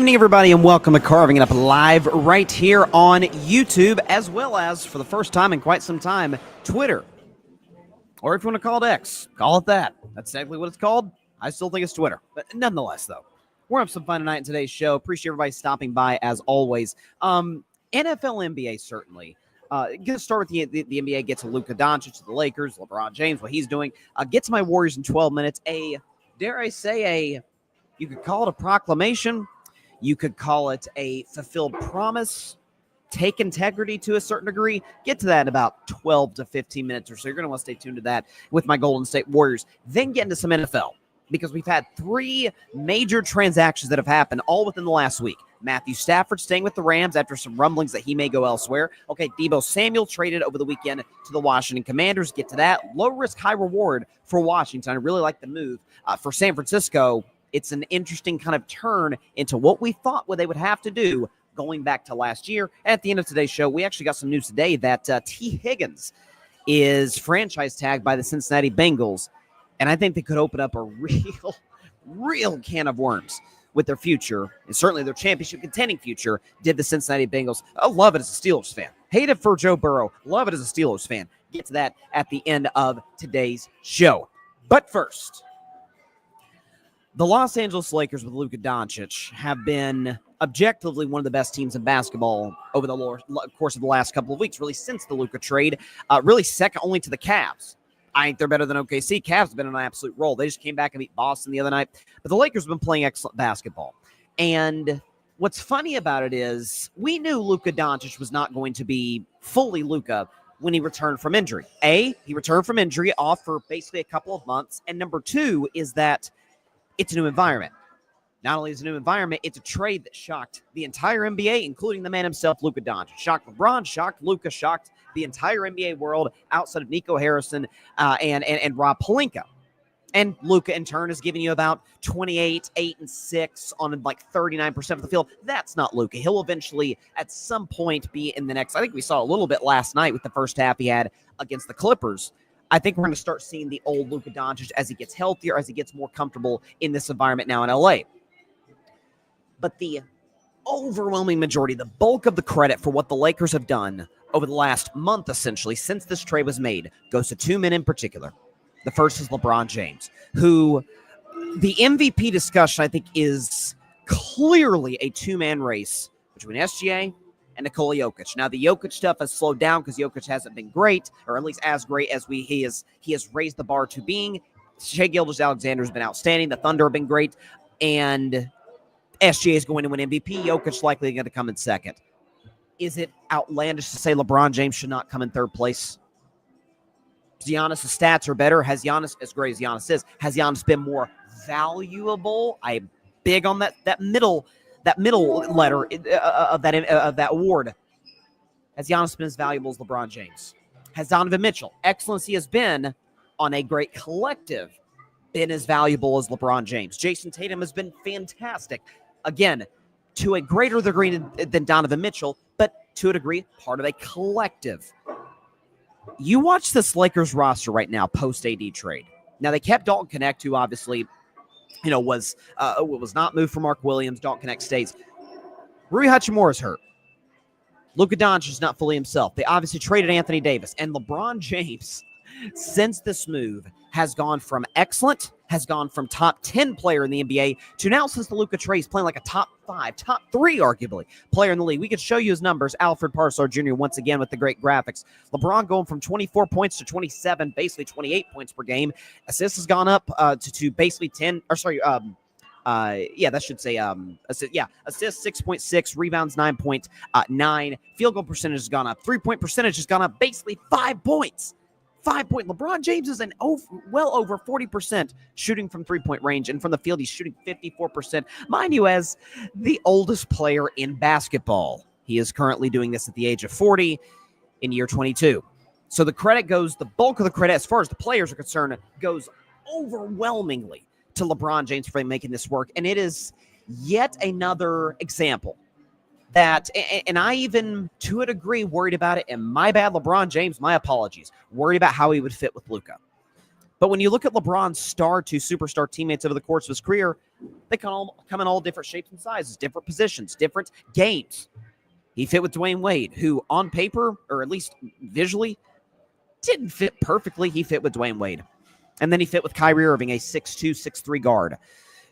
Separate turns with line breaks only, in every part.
evening, everybody, and welcome to Carving It Up Live right here on YouTube, as well as, for the first time in quite some time, Twitter. Or if you want to call it X, call it that. That's exactly what it's called. I still think it's Twitter. But nonetheless, though, we're up some fun tonight in today's show. Appreciate everybody stopping by, as always. NFL, NBA, certainly. Going to start with the NBA. Get to Luka Doncic, to the Lakers, LeBron James, what he's doing. Get to my Warriors in 12 minutes. Dare I say, you could call it a proclamation. You could call it a fulfilled promise. Take integrity to a certain degree. Get to that in about 12 to 15 minutes or so. You're going to want to stay tuned to that with my Golden State Warriors. Then get into some NFL, because we've had three major transactions that have happened all within the last week. Matthew Stafford staying with the Rams after some rumblings that he may go elsewhere. Okay, Deebo Samuel traded over the weekend to the Washington Commanders. Get to that. Low risk, high reward for Washington. I really like the move. For San Francisco, it's an interesting kind of turn into what we thought what they would have to do going back to last year. At the end of today's show, we actually got some news today that Tee Higgins is franchise tagged by the Cincinnati Bengals, and I think they could open up a real can of worms with their future, and certainly their championship contending future, did the Cincinnati Bengals. I love it as a Steelers fan. Hate it for Joe Burrow. Love it as a Steelers fan. Get to that at the end of today's show. But first, the Los Angeles Lakers with Luka Doncic have been objectively one of the best teams in basketball over the course of the last couple of weeks, really since the Luka trade, really second only to the Cavs. I think they're better than OKC. Cavs have been on an absolute roll. They just came back and beat Boston the other night. But the Lakers have been playing excellent basketball. And what's funny about it is we knew Luka Doncic was not going to be fully Luka when he returned from injury. He returned from injury off for basically a couple of months. And number two is that it's a new environment. Not only is it a new environment, it's a trade that shocked the entire NBA, including the man himself, Luka Doncic. Shocked LeBron, shocked Luka, shocked the entire NBA world outside of Nico Harrison and Rob Pelinka. And Luka, in turn, is giving you about 28, 8, and 6 on like 39% of the field. That's not Luka. He'll eventually, at some point, be in the next. I think we saw a little bit last night with the first half he had against the Clippers. I think we're going to start seeing the old Luka Doncic as he gets healthier, as he gets more comfortable in this environment now in LA. But the overwhelming majority, the bulk of the credit for what the Lakers have done over the last month, essentially, since this trade was made, goes to two men in particular. The first is LeBron James, who the MVP discussion, I think, is clearly a two-man race between SGA and Nikola Jokic. Now, the Jokic stuff has slowed down because Jokic hasn't been great, or at least as great as he has raised the bar to being. Shai Gilgeous-Alexander has been outstanding. The Thunder have been great. And SGA is going to win MVP. Jokic likely going to come in second. Is it outlandish to say LeBron James should not come in third place? Giannis' stats are better. Has Giannis, as great as Giannis is, has Giannis been more valuable? I'm big on that middle letter of that award. Has Giannis been as valuable as LeBron James? Has Donovan Mitchell, excellent as he has been on a great collective, been as valuable as LeBron James? Jason Tatum has been fantastic. Again, to a greater degree than Donovan Mitchell, but to a degree, part of a collective. You watch this Lakers roster right now, post-AD trade. Now, they kept Dalton Connect, who obviously, was not moved for Mark Williams. Dalton Connect stays. Rui Hachimura is hurt. Luka Doncic is not fully himself. They obviously traded Anthony Davis. And LeBron James, since this move, has gone from excellent, has gone from top 10 player in the NBA to now, since the Luka trade, he's playing like a top 5, top 3, arguably, player in the league. We could show you his numbers. Alfred Parslar Jr. once again with the great graphics. LeBron going from 24 points to 27, basically 28 points per game. Assists has gone up to basically 10, or sorry, that should say, assists 6.6, rebounds 9.9, field goal percentage has gone up, 3-point percentage has gone up, basically 5 points. 5-point. LeBron James is well over 40% shooting from 3-point range, and from the field, he's shooting 54%. Mind you, as the oldest player in basketball, he is currently doing this at the age of 40 in year 22. So the bulk of the credit, as far as the players are concerned, goes overwhelmingly to LeBron James for making this work. And it is yet another example that, and I even, to a degree, worried about it, and my bad, LeBron James, my apologies, worried about how he would fit with Luka. But when you look at LeBron's star to superstar teammates over the course of his career, they come in all different shapes and sizes, different positions, different games. He fit with Dwayne Wade, who on paper, or at least visually, didn't fit perfectly. He fit with Dwayne Wade. And then he fit with Kyrie Irving, a 6'2", 6'3" guard.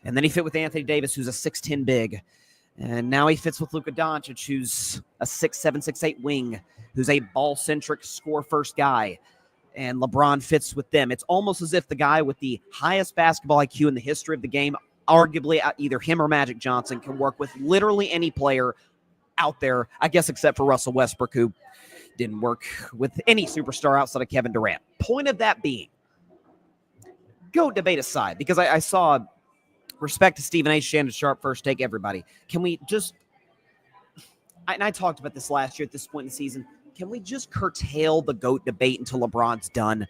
And then he fit with Anthony Davis, who's a 6'10" big. And now he fits with Luka Doncic, who's a 6'7", 6'8" wing, who's a ball-centric, score-first guy. And LeBron fits with them. It's almost as if the guy with the highest basketball IQ in the history of the game, arguably either him or Magic Johnson, can work with literally any player out there, I guess except for Russell Westbrook, who didn't work with any superstar outside of Kevin Durant. Point of that being, GOAT debate aside, because I saw... Respect to Stephen A. Shannon Sharp, First Take, everybody. Can we just, and I talked about this last year at this point in the season, can we just curtail the GOAT debate until LeBron's done?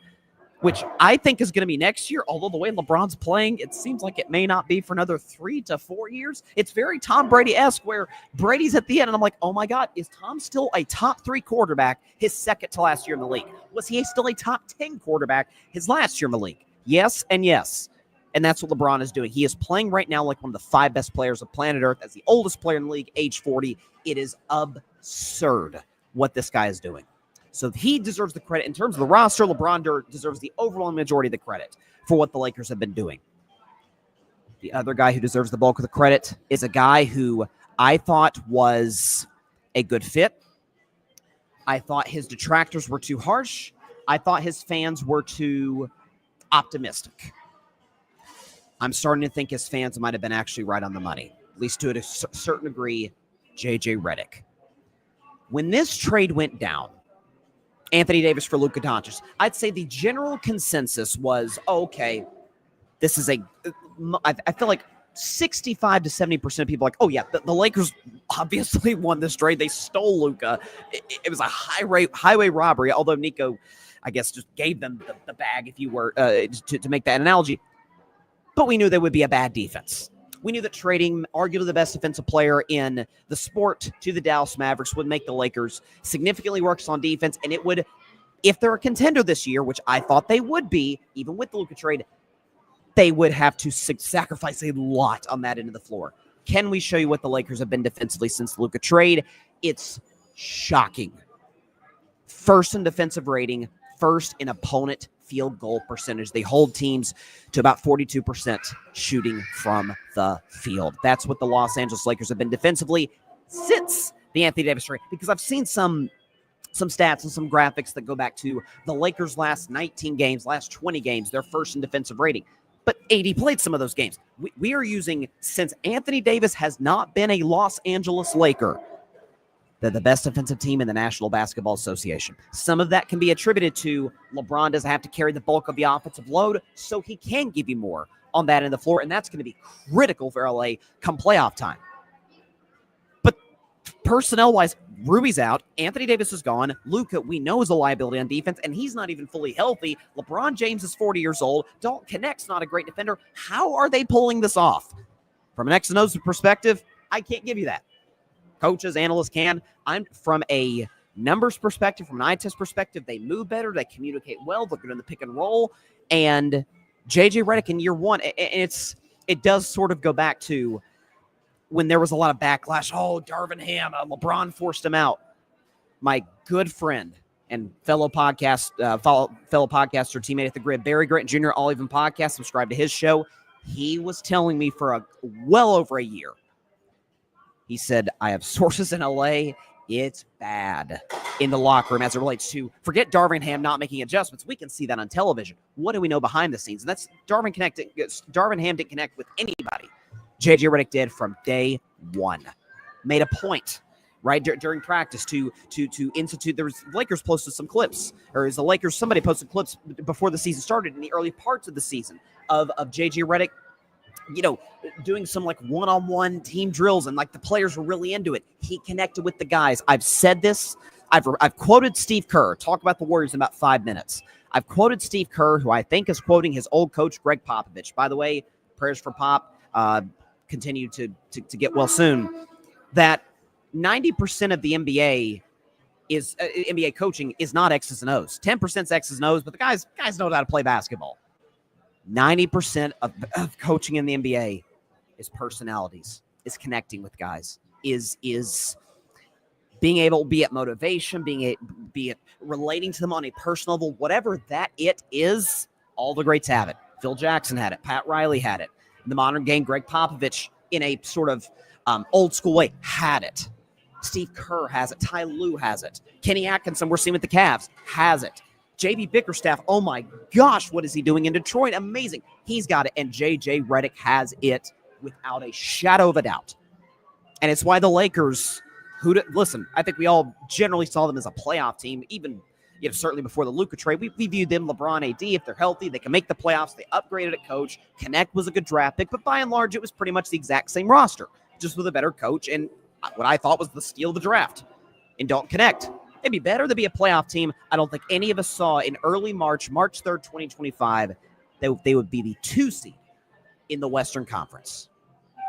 Which I think is going to be next year, although the way LeBron's playing, it seems like it may not be for another 3 to 4 years. It's very Tom Brady-esque where Brady's at the end, and I'm like, oh my God, is Tom still a top 3 quarterback his second to last year in the league? Was he still a top 10 quarterback his last year in the league? Yes and yes. And that's what LeBron is doing. He is playing right now like one of the 5 best players of planet Earth as the oldest player in the league, age 40. It is absurd what this guy is doing. So he deserves the credit. In terms of the roster, LeBron deserves the overwhelming majority of the credit for what the Lakers have been doing. The other guy who deserves the bulk of the credit is a guy who I thought was a good fit. I thought his detractors were too harsh. I thought his fans were too optimistic. I'm starting to think his fans might have been actually right on the money, at least to a certain degree, J.J. Redick. When this trade went down, Anthony Davis for Luka Doncic, I'd say the general consensus was, okay, this is I feel like 65 to 70% of people are like, oh yeah, the Lakers obviously won this trade. They stole Luka. It was a highway robbery, although Nico, I guess, just gave them the bag, if you were, to make that analogy. But we knew there would be a bad defense. We knew that trading arguably the best defensive player in the sport to the Dallas Mavericks would make the Lakers significantly worse on defense, and it would, if they're a contender this year, which I thought they would be, even with the Luka trade, they would have to sacrifice a lot on that end of the floor. Can we show you what the Lakers have been defensively since the Luka trade? It's shocking. First in defensive rating, first in opponent field goal percentage. They hold teams to about 42% shooting from the field. That's what the Los Angeles Lakers have been defensively since the Anthony Davis trade, because I've seen some stats and some graphics that go back to the Lakers' last 19 games, last 20 games, their first in defensive rating. But AD played some of those games. We are using, since Anthony Davis has not been a Los Angeles Laker, they're the best defensive team in the National Basketball Association. Some of that can be attributed to LeBron doesn't have to carry the bulk of the offensive load, so he can give you more on that end of the floor, and that's going to be critical for LA come playoff time. But personnel-wise, Ruby's out. Anthony Davis is gone. Luka, we know, is a liability on defense, and he's not even fully healthy. LeBron James is 40 years old. Dalton Connect's not a great defender. How are they pulling this off? From an X and O's perspective, I can't give you that. Coaches, analysts can. I'm from a numbers perspective, from an eye test perspective, they move better, they communicate well, they're good in the pick and roll. And J.J. Redick in year one, it does sort of go back to when there was a lot of backlash. Oh, Darvin Ham, LeBron forced him out. My good friend and fellow podcaster, teammate at the Grid, Barry Grant Jr., All Even Podcast, subscribe to his show. He was telling me for well over a year, he said, I have sources in LA. It's bad in the locker room as it relates to, forget Darvin Ham not making adjustments. We can see that on television. What do we know behind the scenes? And that's Darvin Ham didn't connect with anybody. J.J. Redick did from day one. Made a point, right, during practice to institute. There was Lakers posted some clips, or is the Lakers, somebody posted clips before the season started in the early parts of the season of J.J. Redick, doing some like one-on-one team drills, and like the players were really into it. He connected with the guys. I've said this. I've quoted Steve Kerr. Talk about the Warriors in about 5 minutes. I've quoted Steve Kerr, who I think is quoting his old coach, Greg Popovich. By the way, prayers for Pop. Continue to get well soon. That 90% of the NBA is NBA coaching is not X's and O's. 10% is X's and O's, but the guys know how to play basketball. 90% of coaching in the NBA is personalities, is connecting with guys, is being able, be it motivation, be it relating to them on a personal level, whatever that it is, all the greats have it. Phil Jackson had it. Pat Riley had it. In the modern game, Greg Popovich, in a sort of old school way, had it. Steve Kerr has it. Ty Lue has it. Kenny Atkinson, we're seeing with the Cavs, has it. JB Bickerstaff, oh my gosh, what is he doing in Detroit? Amazing. He's got it. And JJ Redick has it without a shadow of a doubt. And it's why the Lakers, listen, I think we all generally saw them as a playoff team, even certainly before the Luka trade. We viewed them, LeBron, AD, if they're healthy, they can make the playoffs. They upgraded at coach. Connect was a good draft pick, but by and large, it was pretty much the exact same roster, just with a better coach and what I thought was the steal of the draft. And don't Connect. It'd be better to be a playoff team. I don't think any of us saw in early March 3rd, 2025, that they would be the 2 seed in the Western Conference.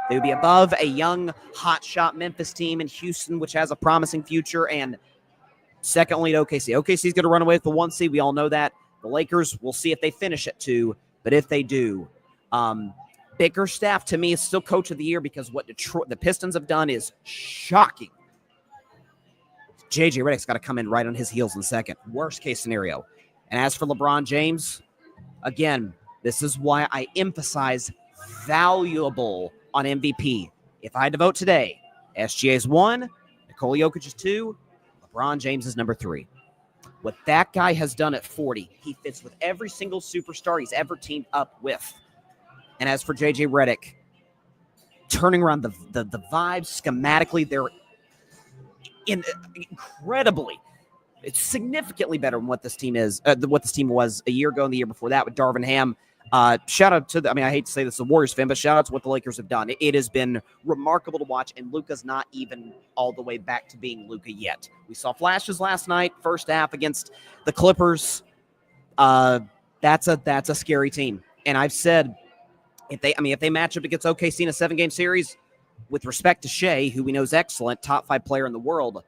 They would be above a young, hotshot Memphis team in Houston, which has a promising future, and second only to OKC. OKC's going to run away with the 1 seed. We all know that. The Lakers, we'll see if they finish at 2, but if they do, Bickerstaff, to me, is still coach of the year because what the Pistons have done is shocking. JJ Redick's got to come in right on his heels in second. Worst case scenario. And as for LeBron James, again, this is why I emphasize valuable on MVP. If I had to vote today, SGA is 1, Nikola Jokic is 2, LeBron James is number 3. What that guy has done at 40, he fits with every single superstar he's ever teamed up with. And as for JJ Redick, turning around the vibes schematically, they're incredibly, it's significantly better than what this team is, what this team was a year ago and the year before that with Darvin Ham. Shout out to I hate to say this is a Warriors fan, but shout out to what the Lakers have done. It has been remarkable to watch, and Luka's not even all the way back to being Luka yet. We saw flashes last night, first half against the Clippers. That's a scary team. And I've said, if they match up against OKC in a 7-game series, with respect to Shea, who we know is excellent, top 5 player in the world,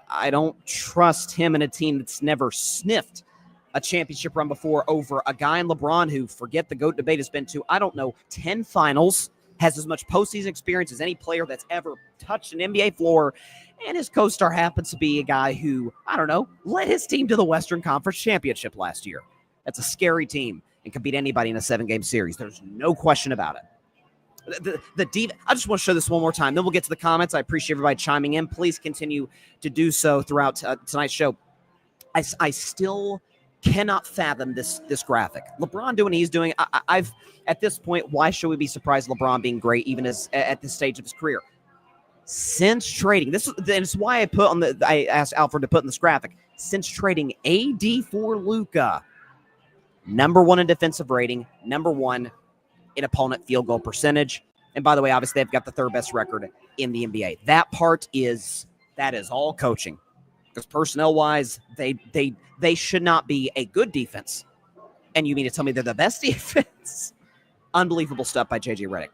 I don't trust him in a team that's never sniffed a championship run before over a guy in LeBron who, forget the GOAT debate, has been to, 10 finals, has as much postseason experience as any player that's ever touched an NBA floor, and his co-star happens to be a guy who, led his team to the Western Conference Championship last year. That's a scary team and can beat anybody in a 7-game series. There's no question about it. I just want to show this one more time. Then we'll get to the comments. I appreciate everybody chiming in. Please continue to do so throughout tonight's show. I still cannot fathom this graphic. LeBron doing what he's doing. I've at this point, why should we be surprised LeBron being great even at this stage of his career? Since trading, it's why I asked Alfred to put in this graphic. Since trading AD for Luka, number 1 in defensive rating, number 1 in opponent field goal percentage. And by the way, obviously they've got the 3rd best record in the NBA. That is all coaching. Because personnel-wise, they should not be a good defense. And you mean to tell me they're the best defense? Unbelievable stuff by JJ Redick.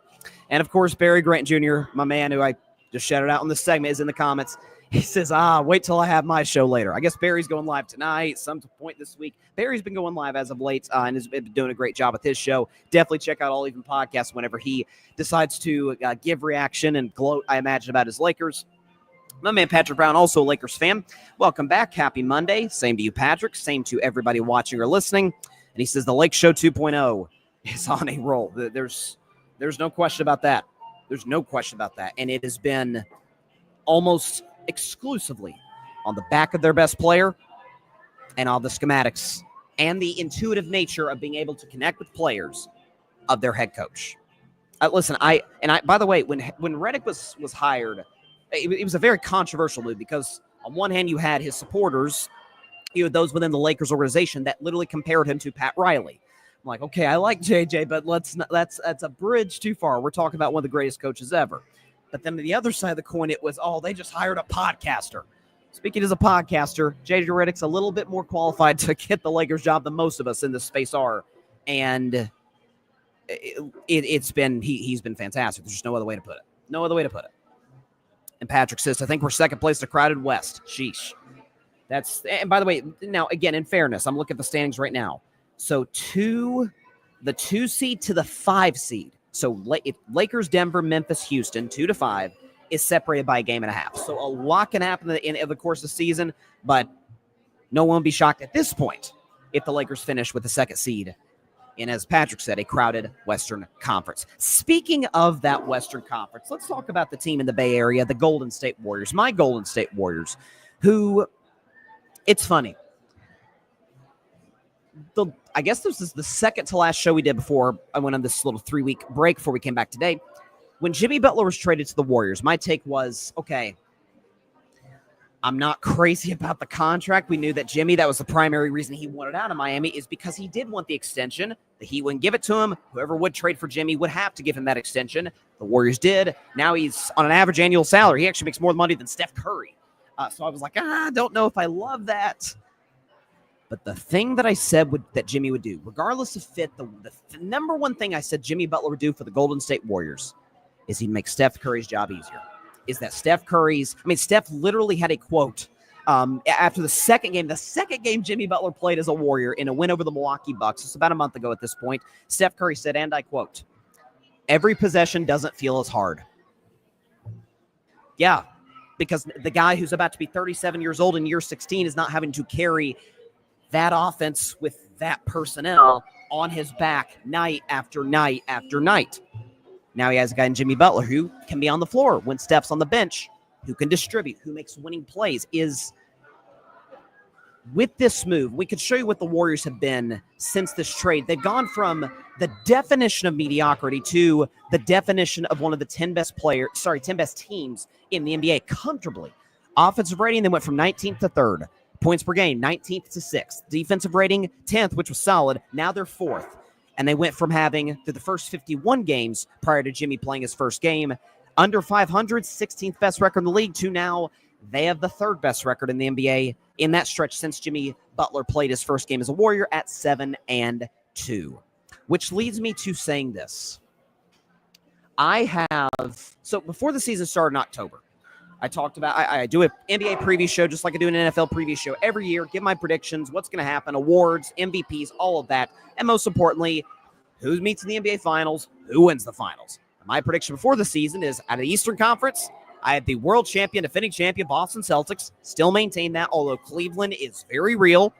And of course, Barry Grant Jr., my man who I just shouted out in this segment, is in the comments. He says, wait till I have my show later. I guess Barry's going live tonight, some point this week. Barry's been going live as of late and has been doing a great job with his show. Definitely check out All Even Podcast whenever he decides to give reaction and gloat, I imagine, about his Lakers. My man Patrick Brown, also a Lakers fan. Welcome back. Happy Monday. Same to you, Patrick. Same to everybody watching or listening. And he says the Lake Show 2.0 is on a roll. There's no question about that. There's no question about that. And it has been almost exclusively on the back of their best player and all the schematics and the intuitive nature of being able to connect with players of their head coach. Listen, by the way, when Redick was hired, it was a very controversial move because on one hand you had his supporters, you had those within the Lakers organization that literally compared him to Pat Riley. I'm like, okay, I like JJ, but that's a bridge too far. We're talking about one of the greatest coaches ever. But then the other side of the coin, it was, they just hired a podcaster. Speaking as a podcaster, JJ Redick's a little bit more qualified to get the Lakers job than most of us in this space are. And he's been fantastic. There's just no other way to put it. No other way to put it. And Patrick says, I think we're second place to crowded West. Sheesh. And by the way, now, again, in fairness, I'm looking at the standings right now. So 2 the 2 seed to the 5 seed. So if Lakers, Denver, Memphis, Houston, 2 to 5, is separated by a game and a half. So a lot can happen in the course of the season, but no one will be shocked at this point if the Lakers finish with the 2nd seed in, as Patrick said, a crowded Western Conference. Speaking of that Western Conference, let's talk about the team in the Bay Area, the Golden State Warriors. My Golden State Warriors, who, it's funny. I guess this is the second to last show we did before I went on this little 3-week break before we came back today. When Jimmy Butler was traded to the Warriors, my take was, okay, I'm not crazy about the contract. We knew that Jimmy, that was the primary reason he wanted out of Miami, is because he did want the extension. The Heat wouldn't give it to him. Whoever would trade for Jimmy would have to give him that extension. The Warriors did. Now he's on an average annual salary. He actually makes more money than Steph Curry. So I was like, I don't know if I love that. But the thing that I said that Jimmy would do, regardless of fit, the number one thing I said Jimmy Butler would do for the Golden State Warriors is he'd make Steph Curry's job easier. Steph literally had a quote after the second game Jimmy Butler played as a Warrior in a win over the Milwaukee Bucks. It's about a month ago at this point. Steph Curry said, and I quote, "Every possession doesn't feel as hard." Yeah, because the guy who's about to be 37 years old in year 16 is not having to carry that offense with that personnel on his back night after night after night. Now he has a guy in Jimmy Butler who can be on the floor when Steph's on the bench, who can distribute, who makes winning plays. With this move, we could show you what the Warriors have been since this trade. They've gone from the definition of mediocrity to the definition of one of the 10 best teams in the NBA comfortably. Offensive rating, they went from 19th to 3rd. Points per game, 19th to 6th. Defensive rating, 10th, which was solid. Now they're 4th. And they went from having, through the first 51 games prior to Jimmy playing his first game, under 500, 16th best record in the league, to now they have the 3rd best record in the NBA in that stretch since Jimmy Butler played his first game as a Warrior at 7-2. Which leads me to saying this. So before the season started in October, I talked about, I do an NBA preview show just like I do an NFL preview show every year, give my predictions, what's going to happen, awards, MVPs, all of that. And most importantly, who meets in the NBA Finals, who wins the Finals. My prediction before the season is out of the Eastern Conference, I had the world champion, defending champion Boston Celtics, still maintain that, although Cleveland is very real.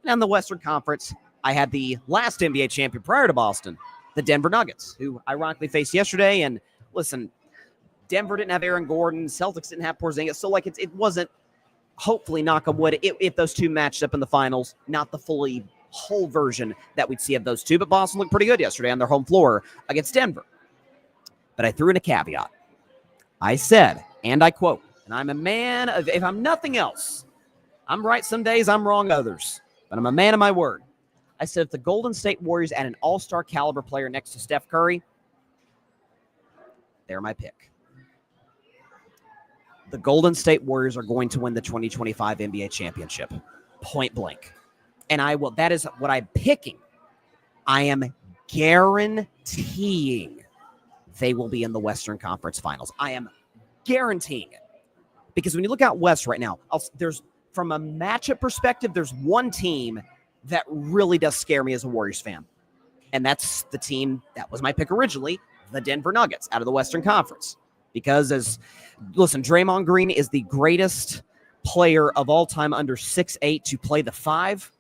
And in the Western Conference, I had the last NBA champion prior to Boston, the Denver Nuggets, who ironically faced yesterday. And listen, Denver didn't have Aaron Gordon. Celtics didn't have Porzingis. So, it wasn't, hopefully, knock on wood, if those two matched up in the finals, not the whole version that we'd see of those two. But Boston looked pretty good yesterday on their home floor against Denver. But I threw in a caveat. I said, and I quote, and I'm a man of, if I'm nothing else, I'm right some days, I'm wrong others, but I'm a man of my word. I said, if the Golden State Warriors add an all-star caliber player next to Steph Curry, they're my pick. The Golden State Warriors are going to win the 2025 NBA championship. Point blank. And that is what I'm picking. I am guaranteeing they will be in the Western Conference Finals. I am guaranteeing it. Because when you look out West right now, from a matchup perspective, there's one team that really does scare me as a Warriors fan. And that's the team that was my pick originally, the Denver Nuggets, out of the Western Conference. Because Draymond Green is the greatest player of all time under 6'8" to play the 5.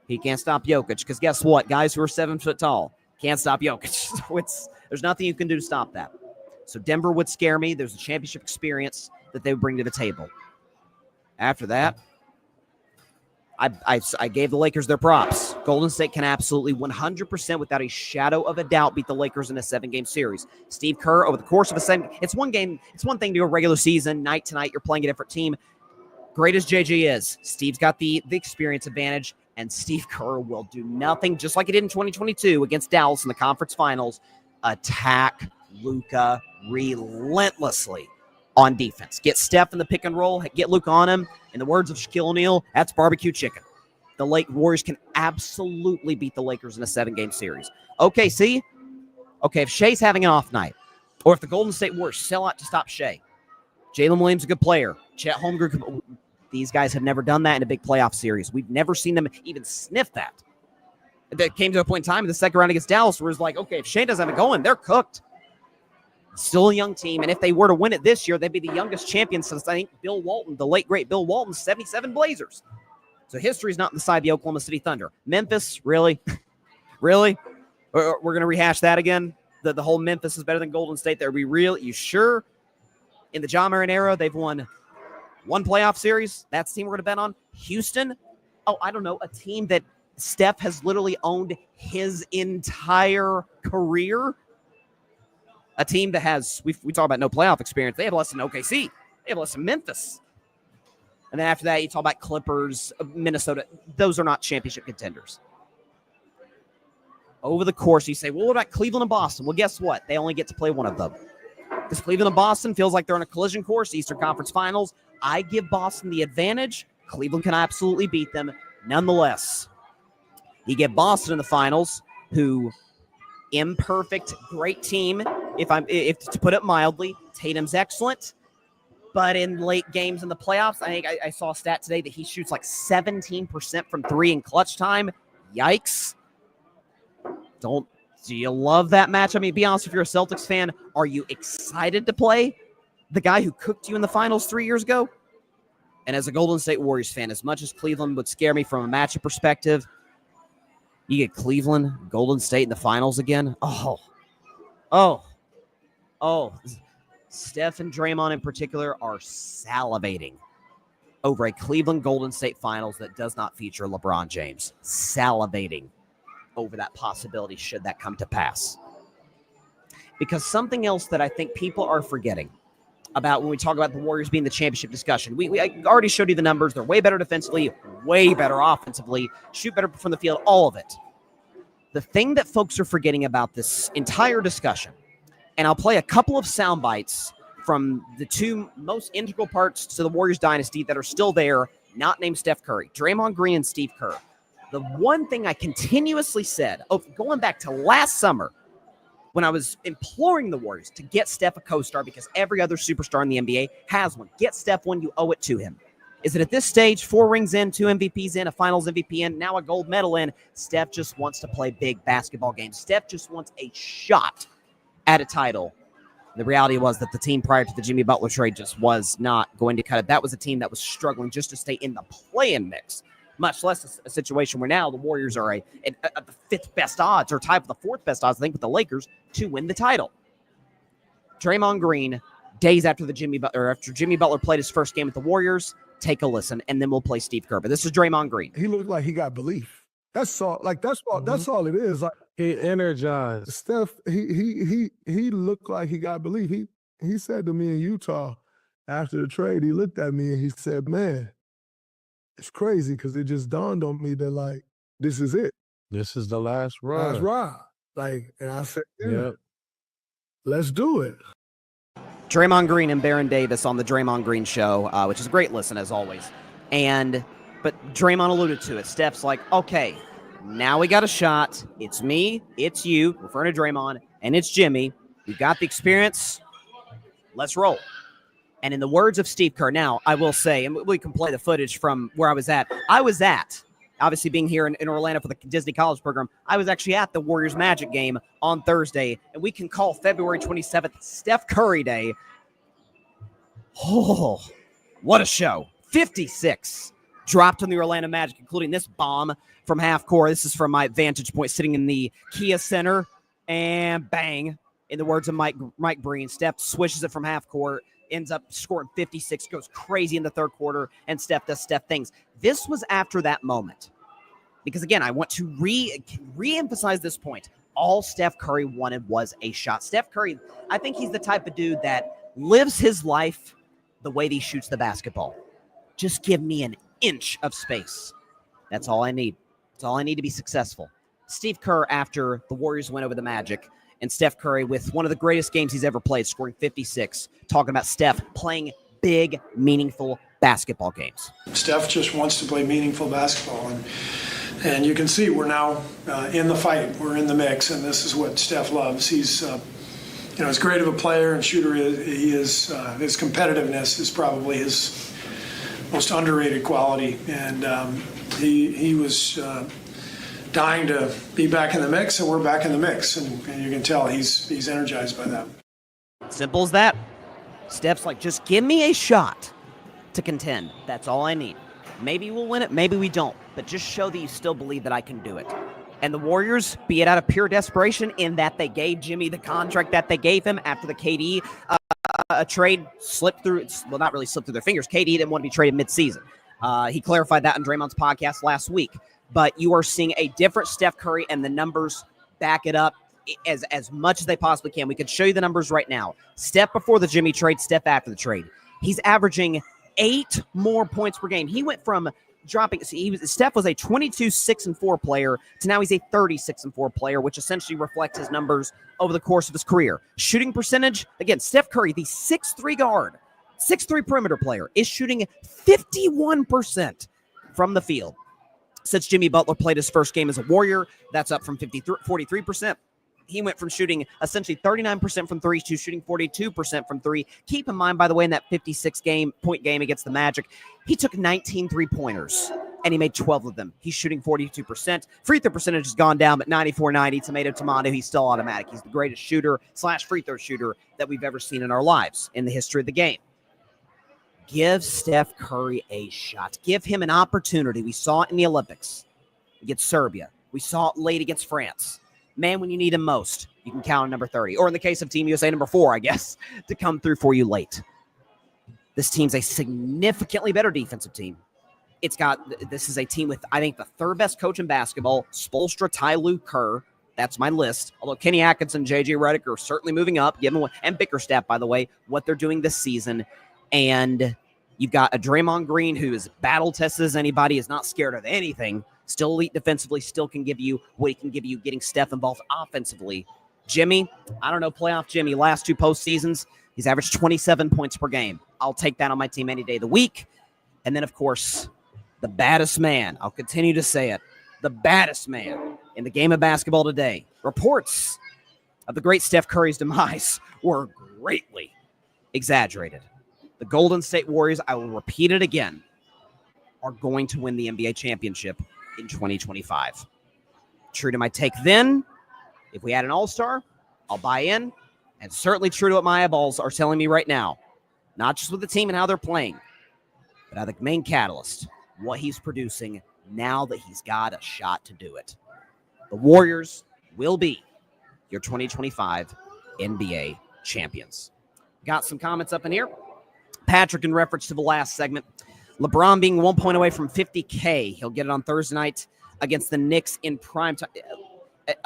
He can't stop Jokic, because guess what? Guys who are 7 foot tall can't stop Jokic. So there's nothing you can do to stop that. So Denver would scare me. There's a championship experience that they would bring to the table. After that, I gave the Lakers their props. Golden State can absolutely 100% without a shadow of a doubt beat the Lakers in a 7-game series. Steve Kerr, over the course of it's one game. It's one thing to go regular season, night to night, you're playing a different team. Great as JJ is, Steve's got the experience advantage, and Steve Kerr will do nothing, just like he did in 2022 against Dallas in the conference finals, attack Luka relentlessly on defense. Get Steph in the pick and roll, get Luka on him. In the words of Shaquille O'Neal, that's barbecue chicken. The Warriors can absolutely beat the Lakers in a 7-game series. Okay, see? Okay, if Shea's having an off night, or if the Golden State Warriors sell out to stop Shea, Jalen Williams is a good player. Chet Holmgren, these guys have never done that in a big playoff series. We've never seen them even sniff that. That came to a point in time in the second round against Dallas where it's like, okay, if Shane doesn't have it going, they're cooked. Still a young team, and if they were to win it this year, they'd be the youngest champion since, I think, Bill Walton, the late, great Bill Walton's 77 Blazers. So history's not on the side of the Oklahoma City Thunder. Memphis, really? Really? We're going to rehash that again? The whole Memphis is better than Golden State. Are we real? You sure? In the John Marin era, they've won one playoff series. That's the team we're going to bet on. Houston? Oh, I don't know. A team that Steph has literally owned his entire career. A team that has, we talk about no playoff experience. They have less than OKC. They have less than Memphis. And then after that, you talk about Clippers, Minnesota. Those are not championship contenders. Over the course, you say, well, what about Cleveland and Boston? Well, guess what? They only get to play one of them. Because Cleveland and Boston feels like they're on a collision course, Eastern Conference Finals. I give Boston the advantage. Cleveland can absolutely beat them. Nonetheless, you get Boston in the finals, who imperfect, great team. If to put it mildly, Tatum's excellent. But in late games in the playoffs, I think I saw a stat today that he shoots like 17% from three in clutch time. Yikes. Do you love that match? I mean, be honest, if you're a Celtics fan, are you excited to play the guy who cooked you in the finals 3 years ago? And as a Golden State Warriors fan, as much as Cleveland would scare me from a matchup perspective, you get Cleveland, Golden State in the finals again. Oh. Steph and Draymond in particular are salivating over a Cleveland Golden State finals that does not feature LeBron James. Salivating over that possibility should that come to pass. Because something else that I think people are forgetting about when we talk about the Warriors being the championship discussion, I already showed you the numbers. They're way better defensively, way better offensively, shoot better from the field, all of it. The thing that folks are forgetting about this entire discussion, and I'll play a couple of sound bites from the two most integral parts to the Warriors dynasty that are still there, not named Steph Curry, Draymond Green and Steve Kerr. The one thing I continuously said, going back to last summer, when I was imploring the Warriors to get Steph a co-star because every other superstar in the NBA has one. Get Steph one, you owe it to him. Is it at this stage, 4 rings in, 2 MVPs in, a finals MVP in, now a gold medal in, Steph just wants to play big basketball games. Steph just wants a shot at a title. The reality was that the team prior to the Jimmy Butler trade just was not going to cut it. That was a team that was struggling just to stay in the play-in mix, much less a situation where now the Warriors are at the 5th best odds or tied for the 4th best odds, I think, with the Lakers to win the title. Draymond Green, days after Jimmy Butler played his first game with the Warriors, take a listen, and then we'll play Steve Kerr. But this is Draymond Green.
He looked like he got belief. That's all. That's all it is. Like,
he energized.
Steph, he looked like he got belief. He said to me in Utah after the trade, he looked at me and he said, "Man, it's crazy because it just dawned on me that, like, this is it.
This is the last run.
Last ride." Like, and I said, "Yep, let's do it."
Draymond Green and Baron Davis on the Draymond Green Show, which is a great listen as always. But Draymond alluded to it. Steph's like, okay, now we got a shot. It's me, it's you, referring to Draymond, and it's Jimmy. We got the experience. Let's roll. And in the words of Steve Kerr, now I will say, and we can play the footage from where I was at, obviously being here in Orlando for the Disney College program, I was actually at the Warriors Magic game on Thursday, and we can call February 27th Steph Curry Day. Oh, what a show. 56 dropped on the Orlando Magic, including this bomb from half court. This is from my vantage point sitting in the Kia Center, and bang, in the words of Mike Breen, Steph swishes it from half court, ends up scoring 56, goes crazy in the third quarter, and Steph does Steph things. This was after that moment. Because, again, I want to re-emphasize this point. All Steph Curry wanted was a shot. Steph Curry, I think he's the type of dude that lives his life the way that he shoots the basketball. Just give me an inch of space. That's all I need. That's all I need to be successful. Steve Kerr, after the Warriors went over the Magic, and Steph Curry with one of the greatest games he's ever played, scoring 56, talking about Steph playing big, meaningful basketball games.
Steph just wants to play meaningful basketball, and you can see we're now in the fight. We're in the mix, and this is what Steph loves. He's, as great of a player and shooter he is, his competitiveness is probably his most underrated quality, and he was dying to be back in the mix, and we're back in the mix. And you can tell he's energized by that.
Simple as that. Steph's like, just give me a shot to contend. That's all I need. Maybe we'll win it, maybe we don't. But just show that you still believe that I can do it. And the Warriors, be it out of pure desperation in that they gave Jimmy the contract that they gave him after the KD trade slipped through, well, not really slipped through their fingers. KD didn't want to be traded midseason. He clarified that on Draymond's podcast last week. But you are seeing a different Steph Curry, and the numbers back it up as much as they possibly can. We could show you the numbers right now. Steph before the Jimmy trade, Steph after the trade. He's averaging 8 more points per game. He went from dropping. Steph was a 22-6-4 player to now he's a 36-4 player, which essentially reflects his numbers over the course of his career. Shooting percentage, again, Steph Curry, the 6'3 guard, 6'3 perimeter player, is shooting 51% from the field. Since Jimmy Butler played his first game as a Warrior, that's up from 43%. He went from shooting essentially 39% from three to shooting 42% from three. Keep in mind, by the way, in that 56-point game against the Magic, he took 19 three-pointers, and he made 12 of them. He's shooting 42%. Free throw percentage has gone down, but 94-90, tomato, he's still automatic. He's the greatest shooter / free throw shooter that we've ever seen in our lives in the history of the game. Give Steph Curry a shot. Give him an opportunity. We saw it in the Olympics against Serbia. We saw it late against France. Man, when you need him most, you can count on number 30. Or in the case of Team USA, number 4, I guess, to come through for you late. This team's a significantly better defensive team. This is a team with, I think, the third best coach in basketball, Spoelstra, Ty Lue, Kerr. That's my list. Although Kenny Atkinson, J.J. Redick are certainly moving up, and Bickerstaff, by the way, what they're doing this season. And you've got a Draymond Green who is battle-tested as anybody, is not scared of anything. Still elite defensively, still can give you what he can give you getting Steph involved offensively. Jimmy, I don't know, playoff Jimmy, last 2 postseasons, he's averaged 27 points per game. I'll take that on my team any day of the week. And then, of course, the baddest man, I'll continue to say it, the baddest man in the game of basketball today. Reports of the great Steph Curry's demise were greatly exaggerated. The Golden State Warriors, I will repeat it again, are going to win the NBA championship in 2025. True to my take then, if we had an all-star, I'll buy in, and certainly true to what my eyeballs are telling me right now, not just with the team and how they're playing, but how the main catalyst, what he's producing now that he's got a shot to do it. The Warriors will be your 2025 NBA champions. Got some comments up in here. Patrick, in reference to the last segment, LeBron being 1 point away from 50K. He'll get it on Thursday night against the Knicks in prime time.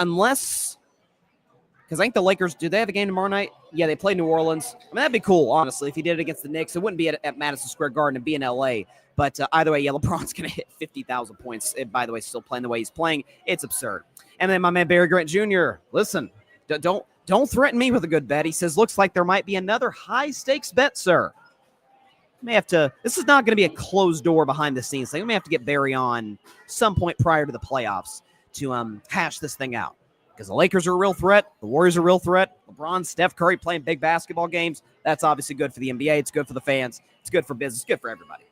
Unless, because I think the Lakers, do they have a game tomorrow night? Yeah, they play New Orleans. I mean, that'd be cool, honestly, if he did it against the Knicks. It wouldn't be at Madison Square Garden. It'd be in L.A. But either way, yeah, LeBron's going to hit 50,000 points. And by the way, still playing the way he's playing. It's absurd. And then my man Barry Grant Jr., listen, don't threaten me with a good bet. He says, looks like there might be another high-stakes bet, sir. May have to. This is not going to be a closed door behind the scenes thing. We may have to get Barry on some point prior to the playoffs to hash this thing out. Because the Lakers are a real threat, the Warriors are a real threat. LeBron, Steph Curry playing big basketball games. That's obviously good for the NBA. It's good for the fans. It's good for business. Good for everybody.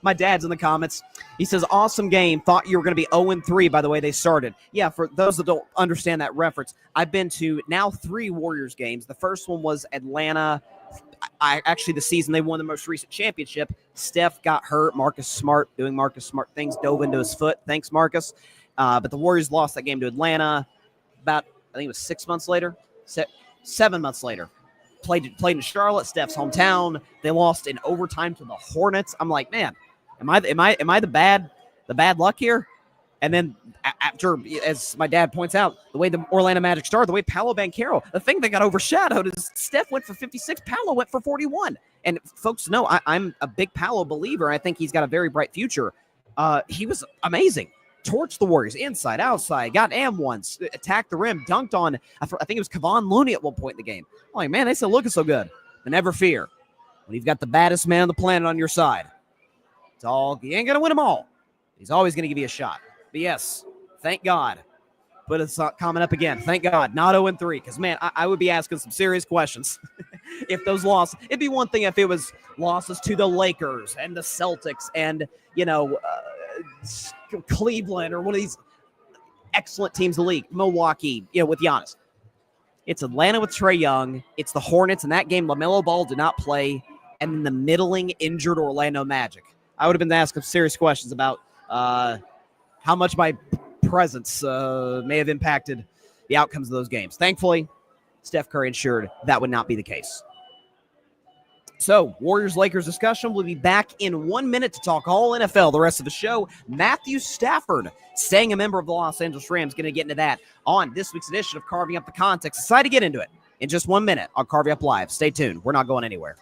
My dad's in the comments. He says, awesome game. Thought you were going to be 0-3 by the way they started. Yeah, for those that don't understand that reference, I've been to now 3 Warriors games. The first one was Atlanta. Actually, the season they won the most recent championship. Steph got hurt. Marcus Smart doing Marcus Smart things, dove into his foot. Thanks, Marcus. But the Warriors lost that game to Atlanta about, I think it was 6 months later, 7 months later. Played in Charlotte, Steph's hometown. They lost in overtime to the Hornets. I'm like, man, am I the bad luck here? And then after, as my dad points out, the way the Orlando Magic started, the way Paolo Banchero, the thing that got overshadowed is Steph went for 56, Paolo went for 41. And folks know I'm a big Paolo believer. I think he's got a very bright future. He was amazing. Torched the Warriors inside, outside, got once, attacked the rim, dunked on, I think it was Kevon Looney at one point in the game. I'm like, man, they still looking so good. But never fear. When you've got the baddest man on the planet on your side, you ain't going to win them all. He's always going to give you a shot. But yes, thank God. Put a comment up again. Thank God, not 0-3. Because, man, I would be asking some serious questions if those losses. It'd be one thing if it was losses to the Lakers and the Celtics and, Cleveland or one of these excellent teams in the league, Milwaukee, with Giannis. It's Atlanta with Trae Young. It's the Hornets. In that game, LaMelo Ball did not play. And then the middling, injured Orlando Magic. I would have been asking serious questions about how much my presence may have impacted the outcomes of those games. Thankfully, Steph Curry ensured that would not be the case. So, Warriors-Lakers discussion. We'll be back in 1 minute to talk all NFL. The rest of the show, Matthew Stafford, staying a member of the Los Angeles Rams. Going to get into that on this week's edition of Carving Up the Context. Excited to get into it in just 1 minute on Carving Up Live. Stay tuned. We're not going anywhere.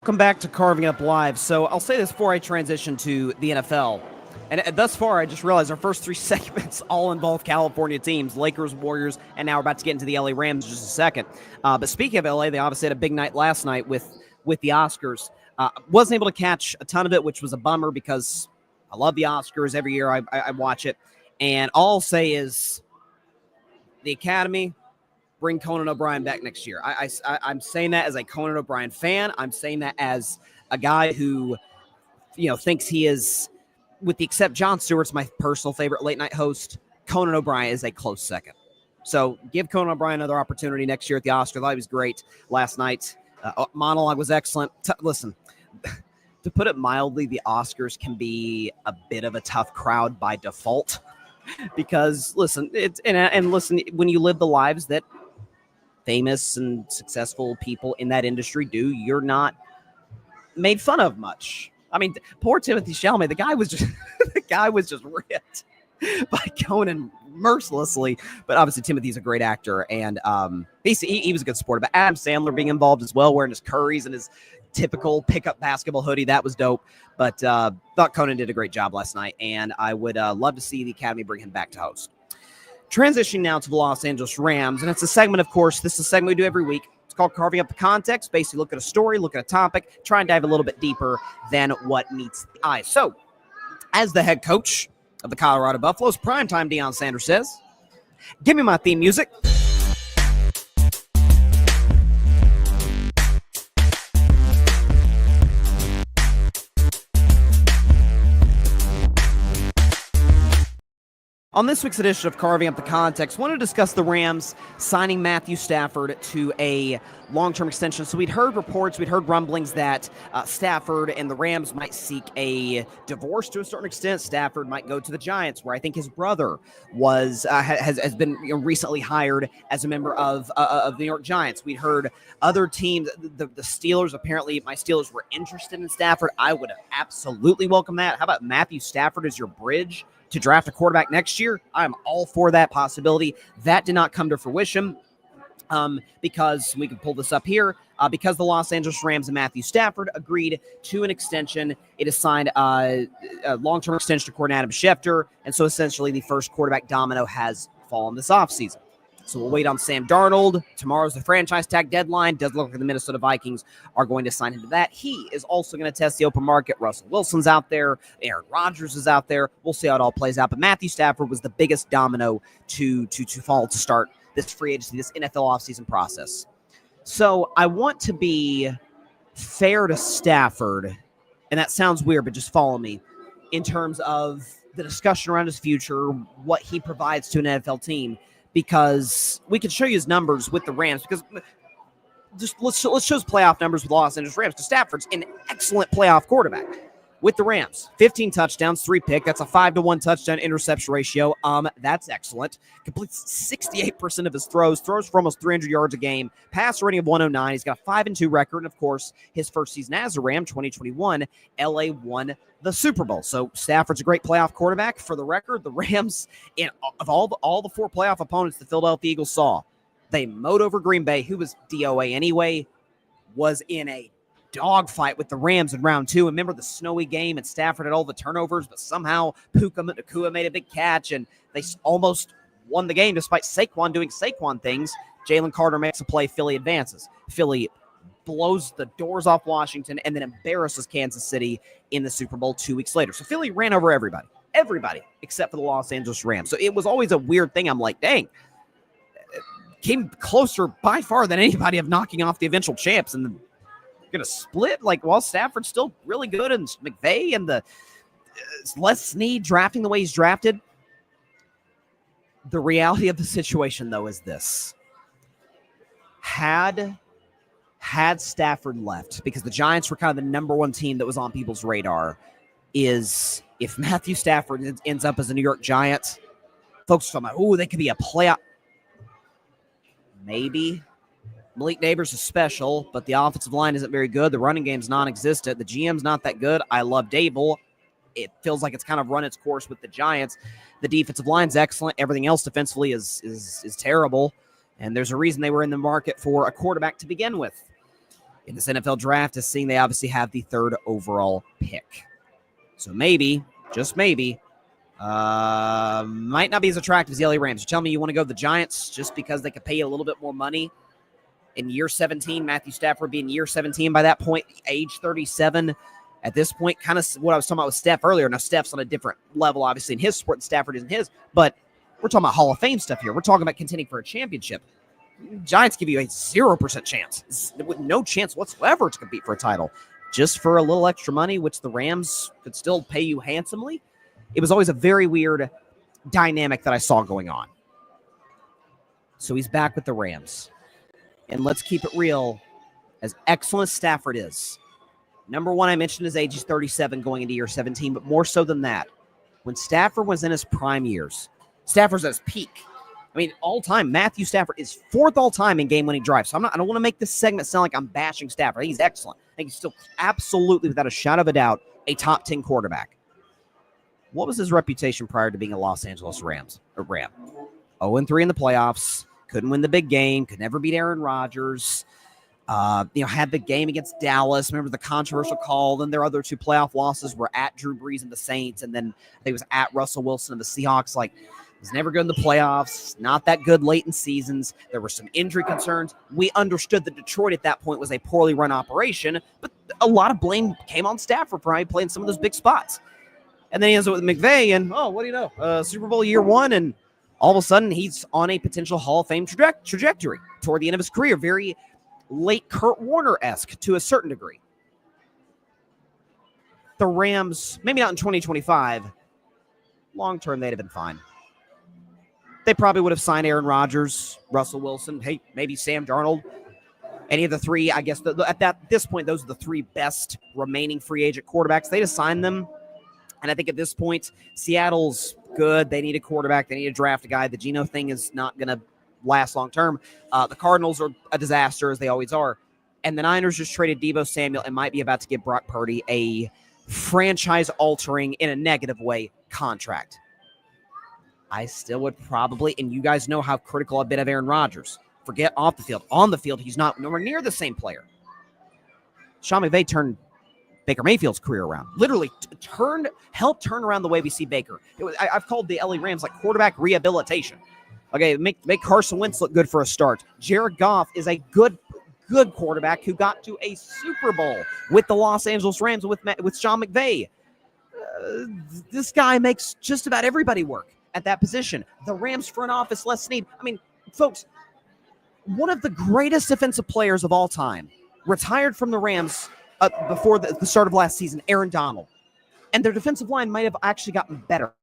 Welcome back to Carving Up Live. So I'll say this before I transition to the NFL. And thus far, I just realized our first three segments all involve California teams, Lakers, Warriors, and now we're about to get into the LA Rams in just a second. But speaking of LA, they obviously had a big night last night with the Oscars. Wasn't able to catch a ton of it, which was a bummer because I love the Oscars. Every year I watch it. And all I'll say is the Academy, bring Conan O'Brien back next year. I'm saying that as a Conan O'Brien fan. I'm saying that as a guy who, thinks he is, with the except Jon Stewart's my personal favorite late night host. Conan O'Brien is a close second. So give Conan O'Brien another opportunity next year at the Oscars. I thought he was great last night. Monologue was excellent. Listen, to put it mildly, the Oscars can be a bit of a tough crowd by default because listen, listen, when you live the lives that famous and successful people in that industry do, you're not made fun of much. I mean, poor Timothy Chalamet, the guy was just ripped by Conan mercilessly. But obviously, Timothy's a great actor, and he was a good sport. But Adam Sandler being involved as well, wearing his Currys and his typical pickup basketball hoodie, that was dope. But thought Conan did a great job last night, and I would love to see the Academy bring him back to host. Transitioning now to the Los Angeles Rams, and it's a segment, of course, this is a segment we do every week. It's called Carving Up the Context. Basically, look at a story, look at a topic, try and dive a little bit deeper than what meets the eye. So, as the head coach of the Colorado Buffaloes, primetime Deion Sanders says, give me my theme music. On this week's edition of Carving Up the Context, I want to discuss the Rams signing Matthew Stafford to a long-term extension. So we'd heard reports, we'd heard rumblings that Stafford and the Rams might seek a divorce to a certain extent. Stafford might go to the Giants, where I think his brother has been recently hired as a member of the New York Giants. We'd heard other teams, the Steelers, apparently my Steelers were interested in Stafford. I would have absolutely welcomed that. How about Matthew Stafford as your bridge to draft a quarterback next year? I'm all for that possibility. That did not come to fruition because we can pull this up here. Because the Los Angeles Rams and Matthew Stafford agreed to an extension. It is signed a long-term extension to coordinator Adam Schefter, and so essentially the first quarterback domino has fallen this offseason. So we'll wait on Sam Darnold. Tomorrow's the franchise tag deadline. Does look like the Minnesota Vikings are going to sign him to that. He is also going to test the open market. Russell Wilson's out there. Aaron Rodgers is out there. We'll see how it all plays out. But Matthew Stafford was the biggest domino to fall to start this free agency, this NFL offseason process. So I want to be fair to Stafford, and that sounds weird, but just follow me, in terms of the discussion around his future, what he provides to an NFL team. Because we can show you his numbers with the Rams. Because just let's show his playoff numbers with the Los Angeles Rams. Because Stafford's an excellent playoff quarterback. with the Rams. 15 touchdowns, 3 picks. That's a 5-to-1 touchdown interception ratio. That's excellent. Completes 68% of his throws for almost 300 yards a game. Passer rating of 109. He's got a 5-2 record. And of course, his first season as a Ram, 2021, LA won the Super Bowl. So Stafford's a great playoff quarterback. For the record, the Rams, of all the 4 playoff opponents the Philadelphia Eagles saw, they mowed over Green Bay, who was DOA anyway, was in a dogfight with the Rams in round 2. Remember the snowy game and Stafford had all the turnovers, but somehow Puka Nacua made a big catch and they almost won the game despite Saquon doing Saquon things. Jalen Carter makes a play. Philly advances. Philly blows the doors off Washington and then embarrasses Kansas City in the Super Bowl 2 weeks later. So Philly ran over everybody except for the Los Angeles Rams. So it was always a weird thing. I'm like, dang, came closer by far than anybody of knocking off the eventual champs, and going to split, like, while Stafford's still really good and McVay and the Les Snead drafting the way he's drafted. The reality of the situation, though, is this. Had Stafford left, because the Giants were kind of the number one team that was on people's radar, is if Matthew Stafford ends up as a New York Giant, folks are talking about, they could be a playoff. Maybe. Malik Neighbors is special, but the offensive line isn't very good. The running game's non-existent. The GM's not that good. I love Dable. It feels like it's kind of run its course with the Giants. The defensive line's excellent. Everything else defensively is terrible. And there's a reason they were in the market for a quarterback to begin with. In this NFL draft, is seeing they obviously have the 3rd overall pick. So maybe, just maybe, might not be as attractive as the LA Rams. You tell me you want to go to the Giants just because they could pay you a little bit more money. In year 17, Matthew Stafford being year 17 by that point, age 37. At this point, kind of what I was talking about with Steph earlier. Now, Steph's on a different level, obviously, in his sport, and Stafford isn't his. But we're talking about Hall of Fame stuff here. We're talking about contending for a championship. Giants give you a 0% chance, with no chance whatsoever to compete for a title. Just for a little extra money, which the Rams could still pay you handsomely. It was always a very weird dynamic that I saw going on. So he's back with the Rams. And let's keep it real, as excellent as Stafford is. Number one, I mentioned his age is 37 going into year 17, but more so than that, when Stafford was in his prime years, Stafford's at his peak. I mean, all time, Matthew Stafford is 4th all time in game-winning drives. So I don't want to make this segment sound like I'm bashing Stafford. I think he's excellent. I think he's still absolutely, without a shadow of a doubt, a top 10 quarterback. What was his reputation prior to being a Los Angeles Ram? 0-3 in the playoffs. Couldn't win the big game. Could never beat Aaron Rodgers. Had the game against Dallas. Remember the controversial call. Then their other 2 playoff losses were at Drew Brees and the Saints. And then I think it was at Russell Wilson and the Seahawks. Like, was never good in the playoffs. Not that good late in seasons. There were some injury concerns. We understood that Detroit at that point was a poorly run operation. But a lot of blame came on Stafford for probably playing some of those big spots. And then he ends up with McVay. And, what do you know? Super Bowl year 1. And all of a sudden, he's on a potential Hall of Fame trajectory toward the end of his career. Very late Kurt Warner-esque to a certain degree. The Rams, maybe not in 2025, long term, they'd have been fine. They probably would have signed Aaron Rodgers, Russell Wilson, maybe Sam Darnold. Any of the 3, I guess, at this point, those are the 3 best remaining free agent quarterbacks. They'd have signed them. And I think at this point, Seattle's good. They need a quarterback. They need to draft a guy. The Geno thing is not going to last long term. The Cardinals are a disaster, as they always are. And the Niners just traded Deebo Samuel and might be about to give Brock Purdy a franchise-altering, in a negative way, contract. I still would probably, and you guys know how critical I've been of Aaron Rodgers. Forget off the field. On the field, he's not nowhere near the same Sean McVay turned Baker Mayfield's career around. Literally helped turn around the way we see Baker. I've called the LA Rams like quarterback rehabilitation. Okay, make Carson Wentz look good for a start. Jared Goff is a good quarterback who got to a Super Bowl with the Los Angeles Rams with Sean McVay. This guy makes just about everybody work at that position. The Rams front office, Les Snead. I mean, folks, one of the greatest defensive players of all time retired from the Rams before the start of last season, Aaron Donald. And their defensive line might have actually gotten better.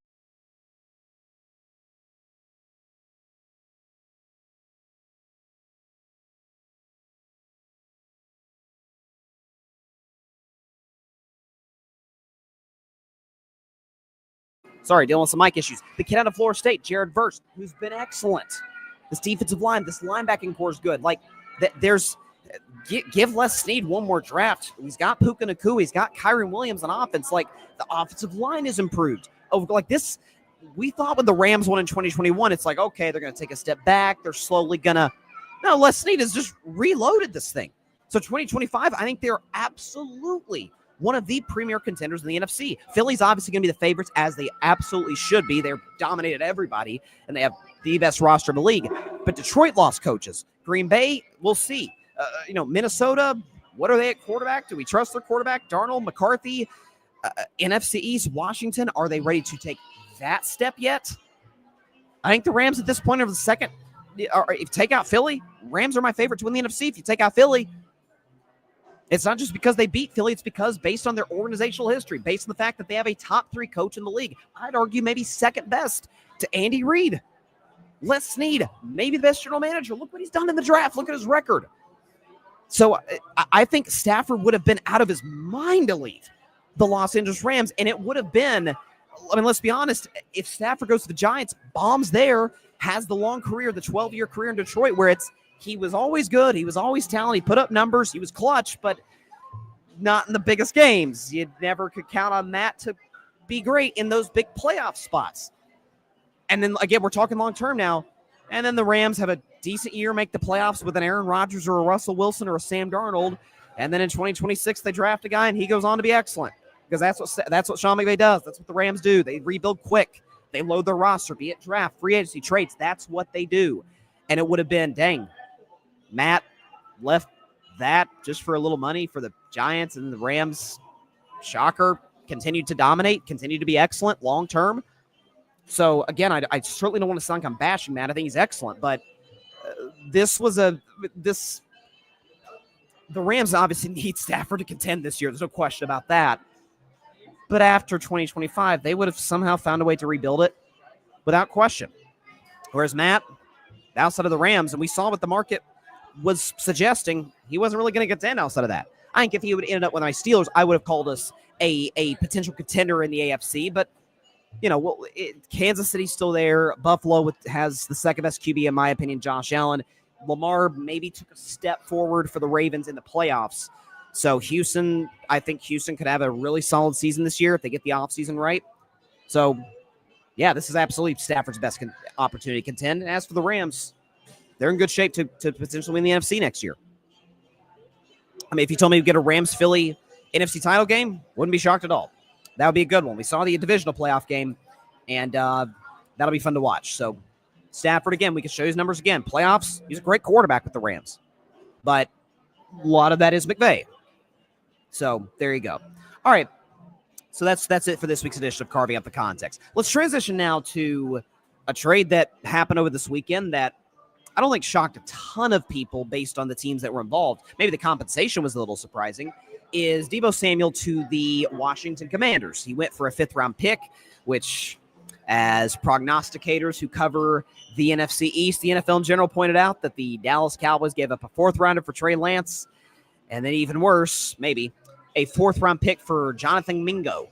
Sorry, dealing with some mic issues. The kid out of Florida State, Jared Verse, who's been excellent. This defensive line, this linebacking core is good. Like, there's give Les Snead one more draft. He's got Puka Nacua. He's got Kyron Williams on offense. Like, the offensive line is improved. Oh, like this, we thought when the Rams won in 2021, it's like, okay, they're going to take a step back. They're slowly going to. No, Les Snead has just reloaded this thing. So 2025, I think they're absolutely one of the premier contenders in the NFC. Philly's obviously going to be the favorites, as they absolutely should be. They're dominated everybody, and they have the best roster in the league. But Detroit lost coaches. Green Bay, we'll see. Minnesota, what are they at quarterback? Do we trust their quarterback? Darnold, McCarthy, NFC East, Washington, are they ready to take that step yet? I think the Rams at this point are the second. If you take out Philly, Rams are my favorite to win the NFC. If you take out Philly, it's not just because they beat Philly. It's because based on their organizational history, based on the fact that they have a top 3 coach in the league, I'd argue maybe second best to Andy Reid. Les Snead, maybe the best general manager. Look what he's done in the draft. Look at his record. So I think Stafford would have been out of his mind to leave the Los Angeles Rams, and it would have been, I mean, let's be honest, if Stafford goes to the Giants, bombs there, has the long career, the 12-year career in Detroit, where he was always good, he was always talented, he put up numbers, he was clutch, but not in the biggest games. You never could count on that to be great in those big playoff spots. And then, again, we're talking long-term now, and then the Rams have a decent year, make the playoffs with an Aaron Rodgers or a Russell Wilson or a Sam Darnold, and then in 2026 they draft a guy and he goes on to be excellent, because that's what Sean McVay does. That's what the Rams do. They rebuild quick. They load their roster, be it draft, free agency, trades. That's what they do. And it would have been, dang, Matt left that just for a little money for the Giants, and the Rams, shocker, continued to dominate, continued to be excellent long-term. So, again, I certainly don't want to sound like I'm bashing Matt. I think he's excellent, but the Rams obviously need Stafford to contend this year. There's no question about that. But after 2025, they would have somehow found a way to rebuild it without question. Whereas Matt, outside of the Rams, and we saw what the market was suggesting, he wasn't really going to contend outside of that. I think if he would end up with my Steelers, I would have called us a potential contender in the AFC. But, Kansas City's still there. Buffalo has the second best QB, in my opinion, Josh Allen. Lamar maybe took a step forward for the Ravens in the playoffs. So Houston, I think Houston could have a really solid season this year if they get the offseason right. So, yeah, this is absolutely Stafford's best opportunity to contend. And as for the Rams, they're in good shape to potentially win the NFC next year. I mean, if you told me to get a Rams-Philly NFC title game, wouldn't be shocked at all. That would be a good one. We saw the divisional playoff game, and that'll be fun to watch. So Stafford, again, we can show his numbers again. Playoffs, he's a great quarterback with the Rams. But a lot of that is McVay. So there you go. All right. So that's it for this week's edition of Carving Up the Context. Let's transition now to a trade that happened over this weekend that I don't think shocked a ton of people based on the teams that were involved. Maybe the compensation was a little surprising. Is Deebo Samuel to the Washington Commanders. He went for a 5th-round pick, which, as prognosticators who cover the NFC East, the NFL in general pointed out that the Dallas Cowboys gave up a 4th-rounder for Trey Lance, and then even worse, maybe, a 4th-round pick for Jonathan Mingo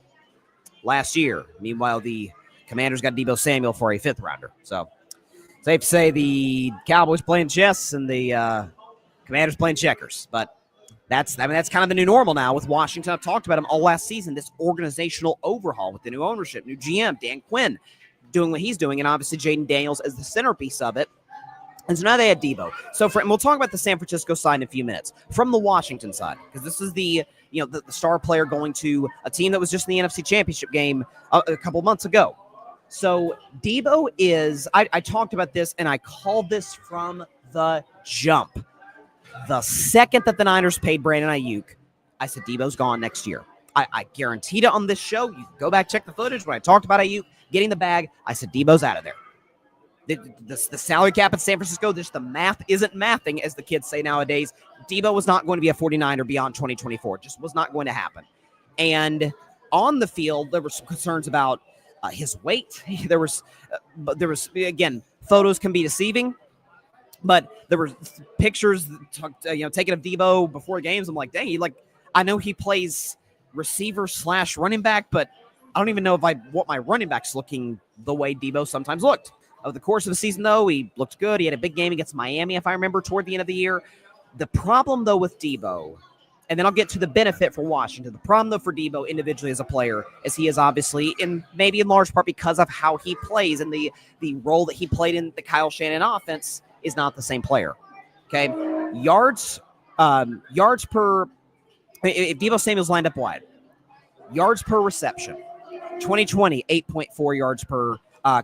last year. Meanwhile, the Commanders got Deebo Samuel for a 5th-rounder. So, safe to say the Cowboys playing chess and the Commanders playing checkers, but that's kind of the new normal now with Washington. I've talked about him all last season, this organizational overhaul with the new ownership, new GM, Dan Quinn, doing what he's doing, and obviously Jaden Daniels as the centerpiece of it. And so now they had Deebo. So and we'll talk about the San Francisco side in a few minutes. From the Washington side, because this is the star player going to a team that was just in the NFC Championship game a couple months ago. So Deebo is, I talked about this, and I called this from the jump. The second that the Niners paid Brandon Ayuk, I said Deebo's gone next year. I guaranteed it on this show. You can go back, check the footage. When I talked about Ayuk getting the bag, I said Deebo's out of there. The salary cap in San Francisco, the math isn't mathing, as the kids say nowadays. Deebo was not going to be a 49er beyond 2024. It just was not going to happen. And on the field, there were some concerns about his weight. There was, again, photos can be deceiving. But there were pictures, taken of Deebo before games. I'm like, dang, I know he plays receiver / running back, but I don't even know if I want my running backs looking the way Deebo sometimes looked. Over the course of the season, though, he looked good. He had a big game against Miami, if I remember, toward the end of the year. The problem, though, with Deebo, and then I'll get to the benefit for Washington. The problem, though, for Deebo individually as a player is he is obviously, maybe in large part because of how he plays and the role that he played in the Kyle Shanahan offense, is not the same player. Okay? Yards per, if Deebo Samuel's lined up wide, yards per reception, 2020, 8.4 yards per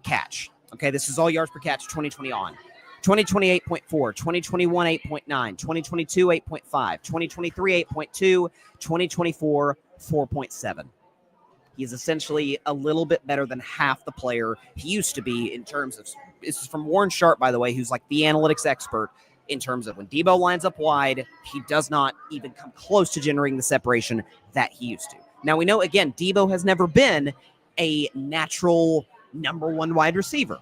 catch. Okay, this is all yards per catch 2020 on. 2020, 8.4, 2021, 8.9, 2022, 8.5, 2023, 8.2, 2024, 4.7. He is essentially a little bit better than half the player he used to be in terms of, this is from Warren Sharp, by the way, who's like the analytics expert, in terms of when Deebo lines up wide, he does not even come close to generating the separation that he used to. Now, we know, again, Deebo has never been a natural number one wide receiver.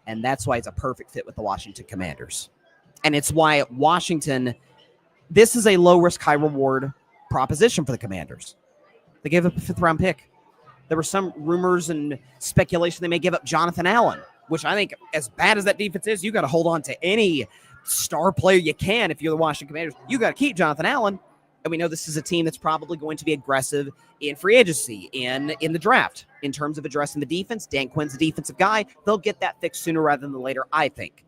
And that's why it's a perfect fit with the Washington Commanders. And it's why Washington, this is a low-risk, high-reward proposition for the Commanders. They gave up a fifth-round pick. There were some rumors and speculation they may give up Jonathan Allen, which I think, as bad as that defense is, you got to hold on to any star player you can if you're the Washington Commanders. You got to keep Jonathan Allen. And we know this is a team that's probably going to be aggressive in free agency, in the draft, in terms of addressing the defense. Dan Quinn's the defensive guy. They'll get that fixed sooner rather than later, I think.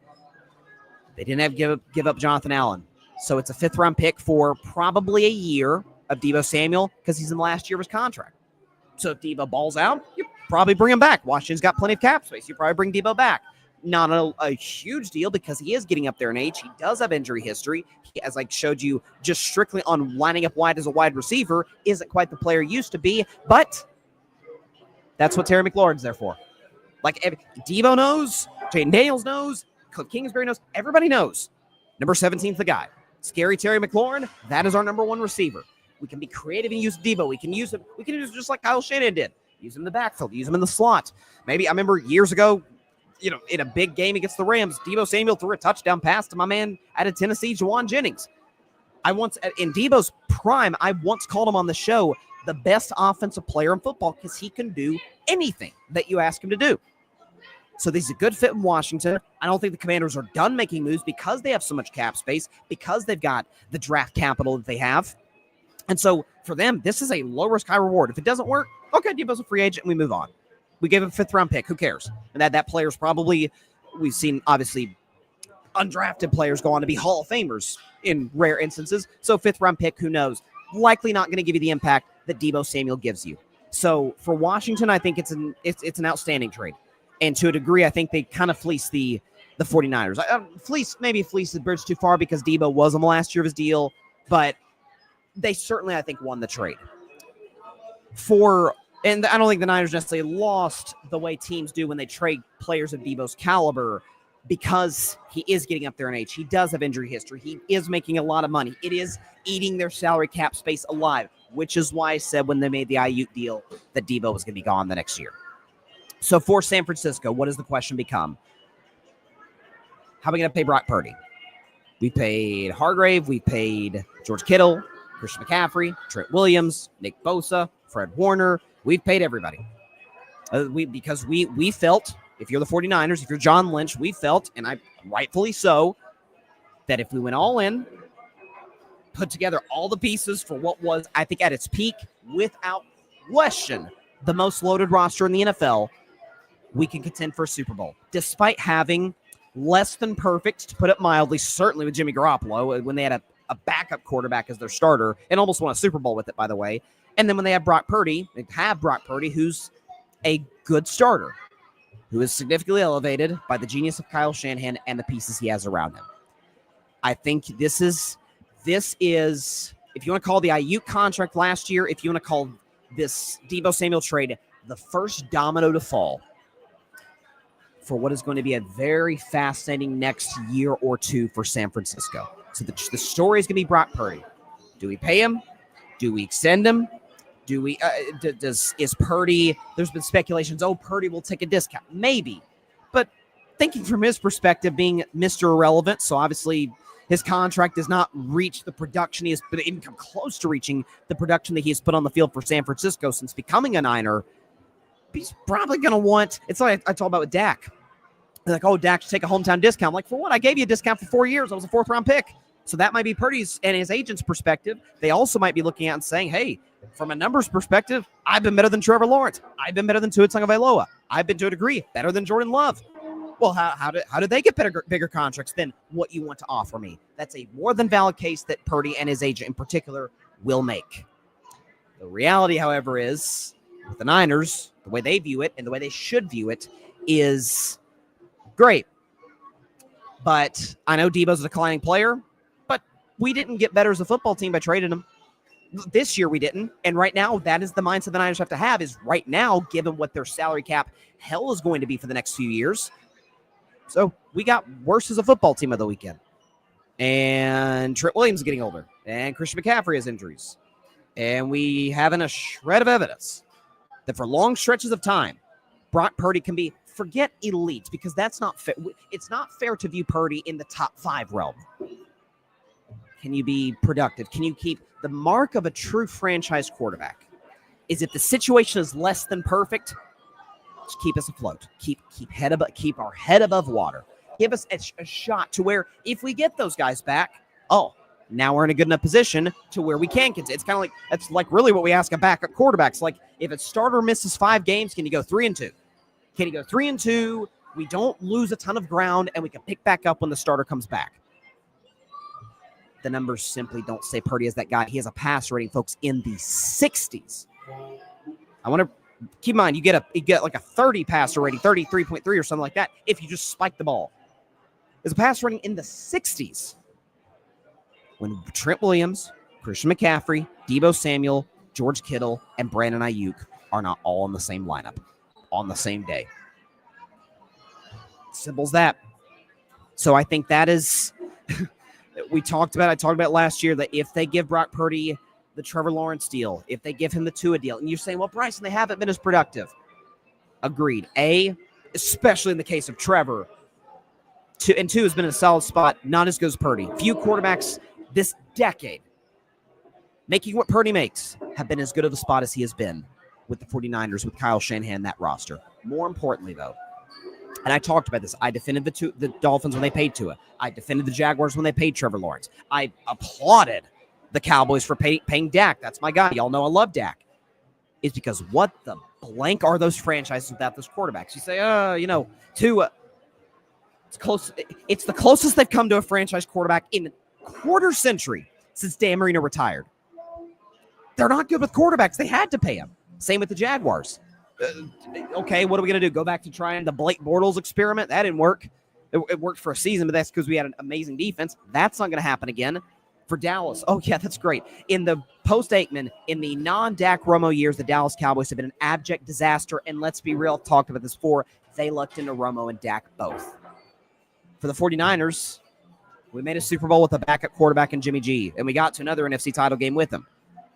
They didn't have to give up Jonathan Allen. So it's a fifth-round pick for probably a year of Deebo Samuel because he's in the last year of his contract. So if Deebo balls out, you probably bring him back. Washington's got plenty of cap space. You probably bring Deebo back. Not a huge deal because he is getting up there in age. He does have injury history. He, as I showed you, just strictly on lining up wide as a wide receiver, isn't quite the player he used to be, but that's what Terry McLaurin's there for. Like, Deebo knows, Jaden Daniels knows, Cliff Kingsbury knows, everybody knows. Number 17's the guy. Scary Terry McLaurin, that is our number one receiver. We can be creative and use Deebo. We can use him just like Kyle Shanahan did. Use him in the backfield, use him in the slot. Maybe I remember years ago, in a big game against the Rams, Deebo Samuel threw a touchdown pass to my man out of Tennessee, Juwan Jennings. In Deebo's prime, I once called him on the show the best offensive player in football because he can do anything that you ask him to do. So this is a good fit in Washington. I don't think the Commanders are done making moves because they have so much cap space, because they've got the draft capital that they have. And so for them, this is a low-risk, high-reward. If it doesn't work, okay, Deebo's a free agent and we move on. We gave him a fifth-round pick. Who cares? And that player's probably, we've seen, obviously, undrafted players go on to be Hall of Famers in rare instances. So fifth-round pick, who knows? Likely not going to give you the impact that Deebo Samuel gives you. So for Washington, I think it's an outstanding trade. And to a degree, I think they kind of fleeced the 49ers. Maybe fleeced the bridge too far because Deebo was on the last year of his deal. But they certainly, I think, won the trade. And I don't think the Niners necessarily lost the way teams do when they trade players of Deebo's caliber because he is getting up there in age. He does have injury history. He is making a lot of money. It is eating their salary cap space alive, which is why I said when they made the Ayuk deal that Deebo was going to be gone the next year. So for San Francisco, what does the question become? How are we going to pay Brock Purdy? We paid Hargrave. We paid George Kittle, Christian McCaffrey, Trent Williams, Nick Bosa, Fred Warner. We've paid everybody. Because we felt, if you're the 49ers, if you're John Lynch, we felt, and I rightfully so, that if we went all in, put together all the pieces for what was, I think, at its peak, without question, the most loaded roster in the NFL, we can contend for a Super Bowl. Despite having less than perfect, to put it mildly, certainly with Jimmy Garoppolo, when they had a backup quarterback as their starter, and almost won a Super Bowl with it, by the way. And then when they have Brock Purdy, who's a good starter, who is significantly elevated by the genius of Kyle Shanahan and the pieces he has around him. I think this is, if you want to call the Ayuk contract last year, if you want to call this Deebo Samuel trade the first domino to fall for what is going to be a very fascinating next year or two for San Francisco. So the story is going to be Brock Purdy. Do we pay him? Do we extend him? Do we? Is Purdy? There's been speculations. Oh, Purdy will take a discount. Maybe, but thinking from his perspective, being Mr. Irrelevant, so obviously His contract does not reach the production he has, but even come close to reaching the production that he has put on the field for San Francisco since becoming a Niner. He's probably going to want, it's like I talked about with Dak. They're like, oh, Dak should take a hometown discount. I'm like, for what? I gave you a discount for 4 years. I was a 4th-round pick. So that might be Purdy's and his agent's perspective. They also might be looking at and saying, hey, from a numbers perspective, I've been better than Trevor Lawrence. I've been better than Tua Tagovailoa. I've been, to a degree, better than Jordan Love. Well, how did they get bigger contracts than what you want to offer me? That's a more than valid case that Purdy and his agent in particular will make. The reality, however, is with the Niners, the way they view it and the way they should view it is great. But I know Deebo's a declining player, but we didn't get better as a football team by trading him. This year we didn't. And right now, that is the mindset the Niners have to have is right now, given what their salary cap hell is going to be for the next few years. So we got worse as a football team of the weekend. And Trent Williams is getting older. And Christian McCaffrey has injuries. And we haven't a shred of evidence that for long stretches of time, Brock Purdy can be, forget elite, because that's not fair. It's not fair to view Purdy in the top 5 realm. Can you be productive? Can you keep the mark of a true franchise quarterback? Is it the situation is less than perfect? Just keep us afloat. Keep our head above water. Give us a shot to where if we get those guys back, now we're in a good enough position to where we can continue. It's kind of like, that's like really what we ask a backup quarterbacks. Like if a starter misses 5 games, can you go 3-2? Can you go 3-2? We don't lose a ton of ground and we can pick back up when the starter comes back. The numbers simply don't say Purdy is that guy. He has a passer rating, folks, in the 60s. I want to keep in mind, you get like a 30 passer rating, 33.3 or something like that, if you just spike the ball. There's a passer rating in the 60s. When Trent Williams, Christian McCaffrey, Deebo Samuel, George Kittle, and Brandon Ayuk are not all in the same lineup on the same day. Simple as that. So I think that is, I talked about last year that if they give Brock Purdy the Trevor Lawrence deal, if they give him the Tua deal, and you're saying, well, Bryson, they haven't been as productive. Agreed. Especially in the case of Trevor, Tua has been in a solid spot, not as good as Purdy. Few quarterbacks this decade making what Purdy makes have been as good of a spot as he has been with the 49ers, with Kyle Shanahan, that roster. More importantly, though, and I talked about this, I defended the Dolphins when they paid Tua. I defended the Jaguars when they paid Trevor Lawrence. I applauded the Cowboys for paying Dak. That's my guy. Y'all know I love Dak. It's because what the blank are those franchises without those quarterbacks? You say, Tua. It's close. It's the closest they've come to a franchise quarterback in a quarter century since Dan Marino retired. They're not good with quarterbacks. They had to pay him. Same with the Jaguars. Okay, what are we going to do? Go back to trying the Blake Bortles experiment? That didn't work. It worked for a season, but that's because we had an amazing defense. That's not going to happen again. For Dallas, that's great. In the post-Aikman, in the non-Dak Romo years, the Dallas Cowboys have been an abject disaster, and let's be real, I've talked about this before, they lucked into Romo and Dak both. For the 49ers, we made a Super Bowl with a backup quarterback in Jimmy G, and we got to another NFC title game with him.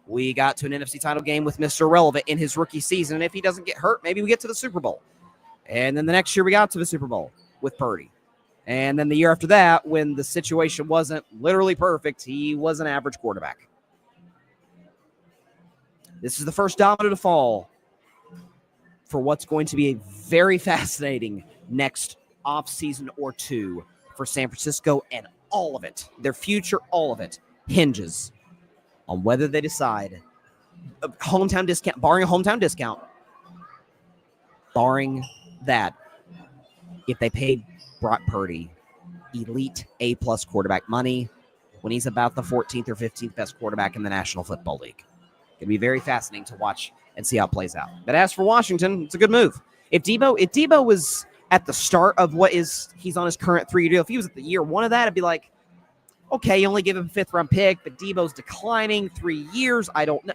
We got to an NFC title game with Mr. Irrelevant in his rookie season, and if he doesn't get hurt, maybe we get to the Super Bowl. And then the next year we got to the Super Bowl with Purdy. And then the year after that, when the situation wasn't literally perfect, he was an average quarterback. This is the first domino to fall for what's going to be a very fascinating next offseason or two for San Francisco, and all of it, their future, all of it, hinges on whether they decide hometown discount, barring a hometown discount, barring that, if they paid Brock Purdy elite A-plus quarterback money when he's about the 14th or 15th best quarterback in the National Football League. It'll be very fascinating to watch and see how it plays out. But as for Washington, it's a good move. If Deebo was at the start of he's on his current 3-year deal, if he was at the year 1 of that, I'd be like, okay, you only give him a 5th-round pick, but Deebo's declining 3 years. I don't know.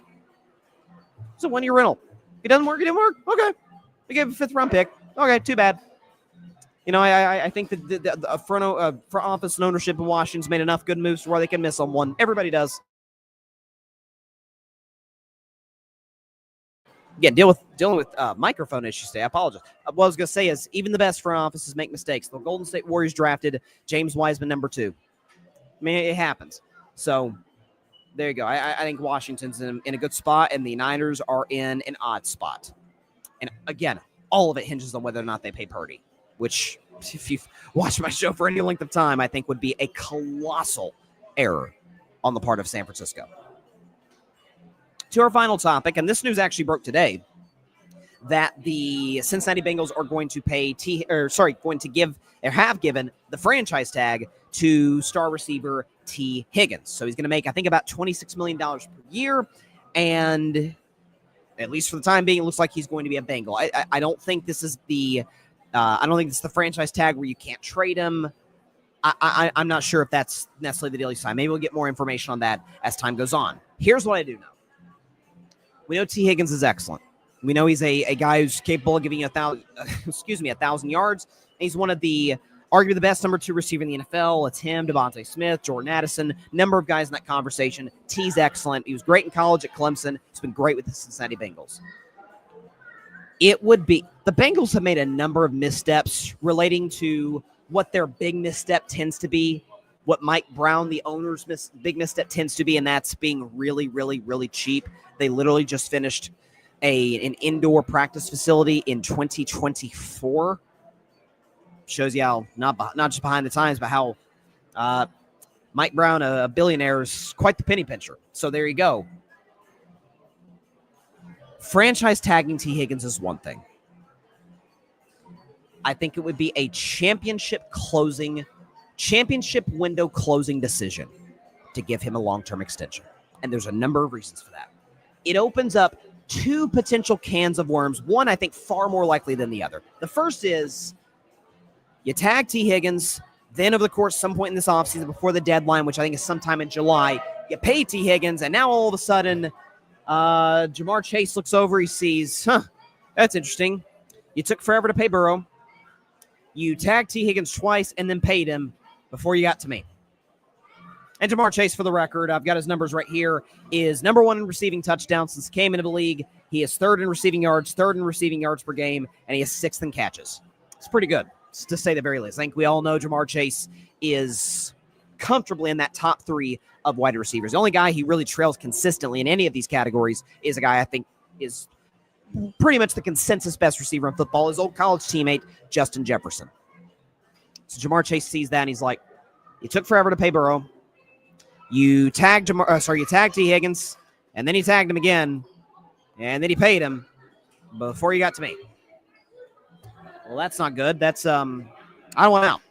It's a 1-year rental. If it doesn't work, it didn't work. Okay. We gave him a 5th-round pick. Okay, too bad. I think that the front office and ownership in Washington's made enough good moves where they can miss on one. Everybody does. Again, dealing with microphone issues today. I apologize. What I was going to say is even the best front offices make mistakes. The Golden State Warriors drafted James Wiseman, number 2. I mean, it happens. So there you go. I think Washington's in a good spot, and the Niners are in an odd spot. And again, all of it hinges on whether or not they pay Purdy, which, if you've watched my show for any length of time, I think would be a colossal error on the part of San Francisco. To our final topic, and this news actually broke today, that the Cincinnati Bengals are going to have given the franchise tag to star receiver Tee Higgins. So he's going to make, I think, about $26 million per year, and at least for the time being, it looks like he's going to be a Bengal. I don't think this is the franchise tag where you can't trade him. I'm not sure if that's necessarily the deal he signed. Maybe we'll get more information on that as time goes on. Here's what I do know. We know Tee Higgins is excellent. We know he's a guy who's capable of giving you 1,000 yards. And he's one of arguably the best number 2 receiver in the NFL. It's him, Devontae Smith, Jordan Addison, number of guys in that conversation. T's excellent. He was great in college at Clemson. He's been great with the Cincinnati Bengals. The Bengals have made a number of missteps relating to what their big misstep tends to be, what Mike Brown, the owner's big misstep tends to be, and that's being really, really, really cheap. They literally just finished an indoor practice facility in 2024. Shows you how not just behind the times, but how Mike Brown, a billionaire, is quite the penny pincher. So there you go. Franchise tagging Tee Higgins is one thing. I think it would be a championship window closing decision to give him a long-term extension. And there's a number of reasons for that. It opens up 2 potential cans of worms, one I think far more likely than the other. The first is you tag Tee Higgins, then over the course some point in this offseason before the deadline, which I think is sometime in July, you pay Tee Higgins, and now all of a sudden Jamar Chase looks over, he sees, that's interesting. You took forever to pay Burrow. You tagged Tee Higgins twice and then paid him before you got to me. And Jamar Chase, for the record, I've got his numbers right here, is number 1 in receiving touchdowns since he came into the league. He is 3rd in receiving yards, 3rd in receiving yards per game, and he is 6th in catches. It's pretty good, to say the very least. I think we all know Jamar Chase is comfortably in that top 3 of wide receivers. The only guy he really trails consistently in any of these categories is a guy I think is pretty much the consensus best receiver in football, his old college teammate, Justin Jefferson. So Jamar Chase sees that, and he's like, you took forever to pay Burrow. You tagged Tee Higgins, and then he tagged him again, and then he paid him before you got to me. Well, that's not good. That's I don't want out.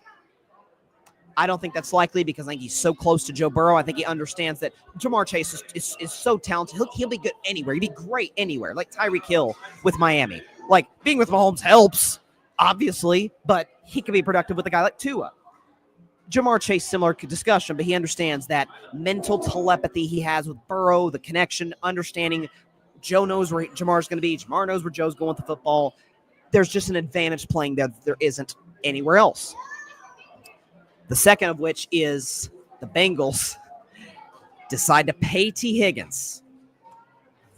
I don't think that's likely because I think he's so close to Joe Burrow. I think he understands that Jamar Chase is so talented. He'll be good anywhere. He'd be great anywhere, like Tyreek Hill with Miami. Like, being with Mahomes helps, obviously, but he can be productive with a guy like Tua. Jamar Chase, similar discussion, but he understands that mental telepathy he has with Burrow, the connection, understanding Joe knows where Jamar's going to be. Jamar knows where Joe's going with the football. There's just an advantage playing there isn't anywhere else. The second of which is the Bengals decide to pay Tee Higgins.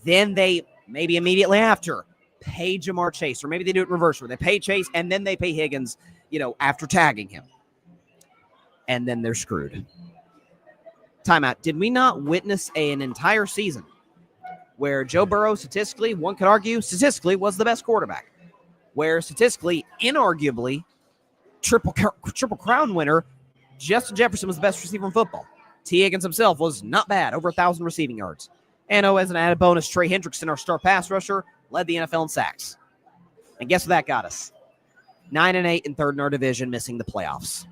Then they, maybe immediately after, pay Jamar Chase. Or maybe they do it in reverse, where they pay Chase and then they pay Higgins, after tagging him. And then they're screwed. Timeout. Did we not witness an entire season where Joe Burrow, statistically, one could argue, statistically, was the best quarterback? Where statistically, inarguably, triple crown winner, Justin Jefferson was the best receiver in football. Tee Higgins himself was not bad, over 1,000 receiving yards. And as an added bonus, Trey Hendrickson, our star pass rusher, led the NFL in sacks. And guess what that got us? 9-8 and 3rd in our division, missing the playoffs.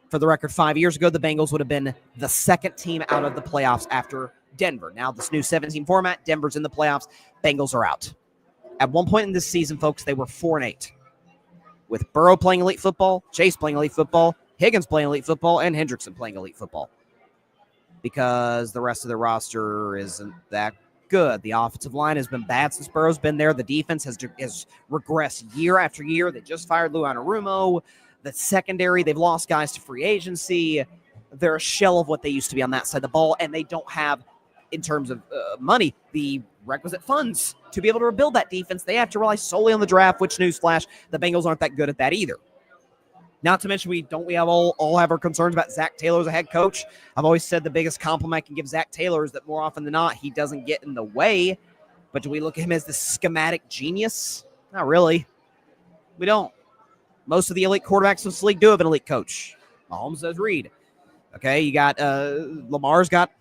For the record, 5 years ago, the Bengals would have been the 2nd team out of the playoffs after Denver. Now, this new 17 format, Denver's in the playoffs. Bengals are out. At one point in this season, folks, they were 4-8. With Burrow playing elite football, Chase playing elite football, Higgins playing elite football, and Hendrickson playing elite football. Because the rest of the roster isn't that good. The offensive line has been bad since Burrow's been there. The defense has regressed year after year. They just fired Lou Anarumo. The secondary, they've lost guys to free agency. They're a shell of what they used to be on that side of the ball, and they don't have, in terms of money, the requisite funds to be able to rebuild that defense. They have to rely solely on the draft, which, newsflash, the Bengals aren't that good at that either. Not to mention we all have our concerns about Zach Taylor as a head coach. I've always said the biggest compliment I can give Zach Taylor is that more often than not, he doesn't get in the way. But do we look at him as the schematic genius? Not really. We don't. Most of the elite quarterbacks in this league do have an elite coach. Mahomes does Reed. Okay, you got Lamar's got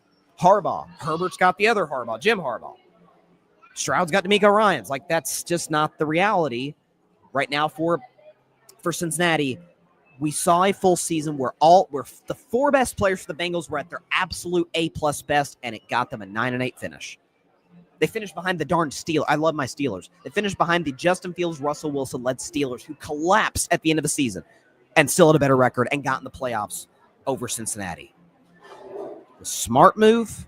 Harbaugh. Herbert's got the other Harbaugh, Jim Harbaugh. Stroud's got D'Amico Ryans. Like, that's just not the reality right now for Cincinnati. We saw a full season where the 4 best players for the Bengals were at their absolute A-plus best, and it got them a 9-8 finish. They finished behind the darn Steelers. I love my Steelers. They finished behind the Justin Fields, Russell Wilson-led Steelers, who collapsed at the end of the season and still had a better record and got in the playoffs over Cincinnati. The smart move,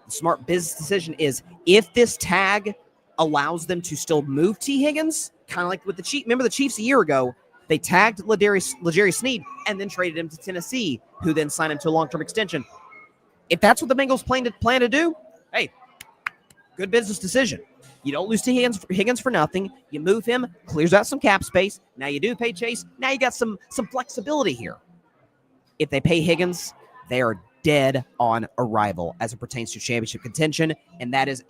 the smart business decision is if this tag allows them to still move Tee Higgins, kind of like with the Chiefs. Remember the Chiefs a year ago? They tagged L'Jarius Sneed and then traded him to Tennessee, who then signed him to a long-term extension. If that's what the Bengals plan to do, hey, good business decision. You don't lose Tee Higgins for nothing. You move him, clears out some cap space. Now you do pay Chase. Now you got some flexibility here. If they pay Higgins, they are dead on arrival as it pertains to championship contention, and that is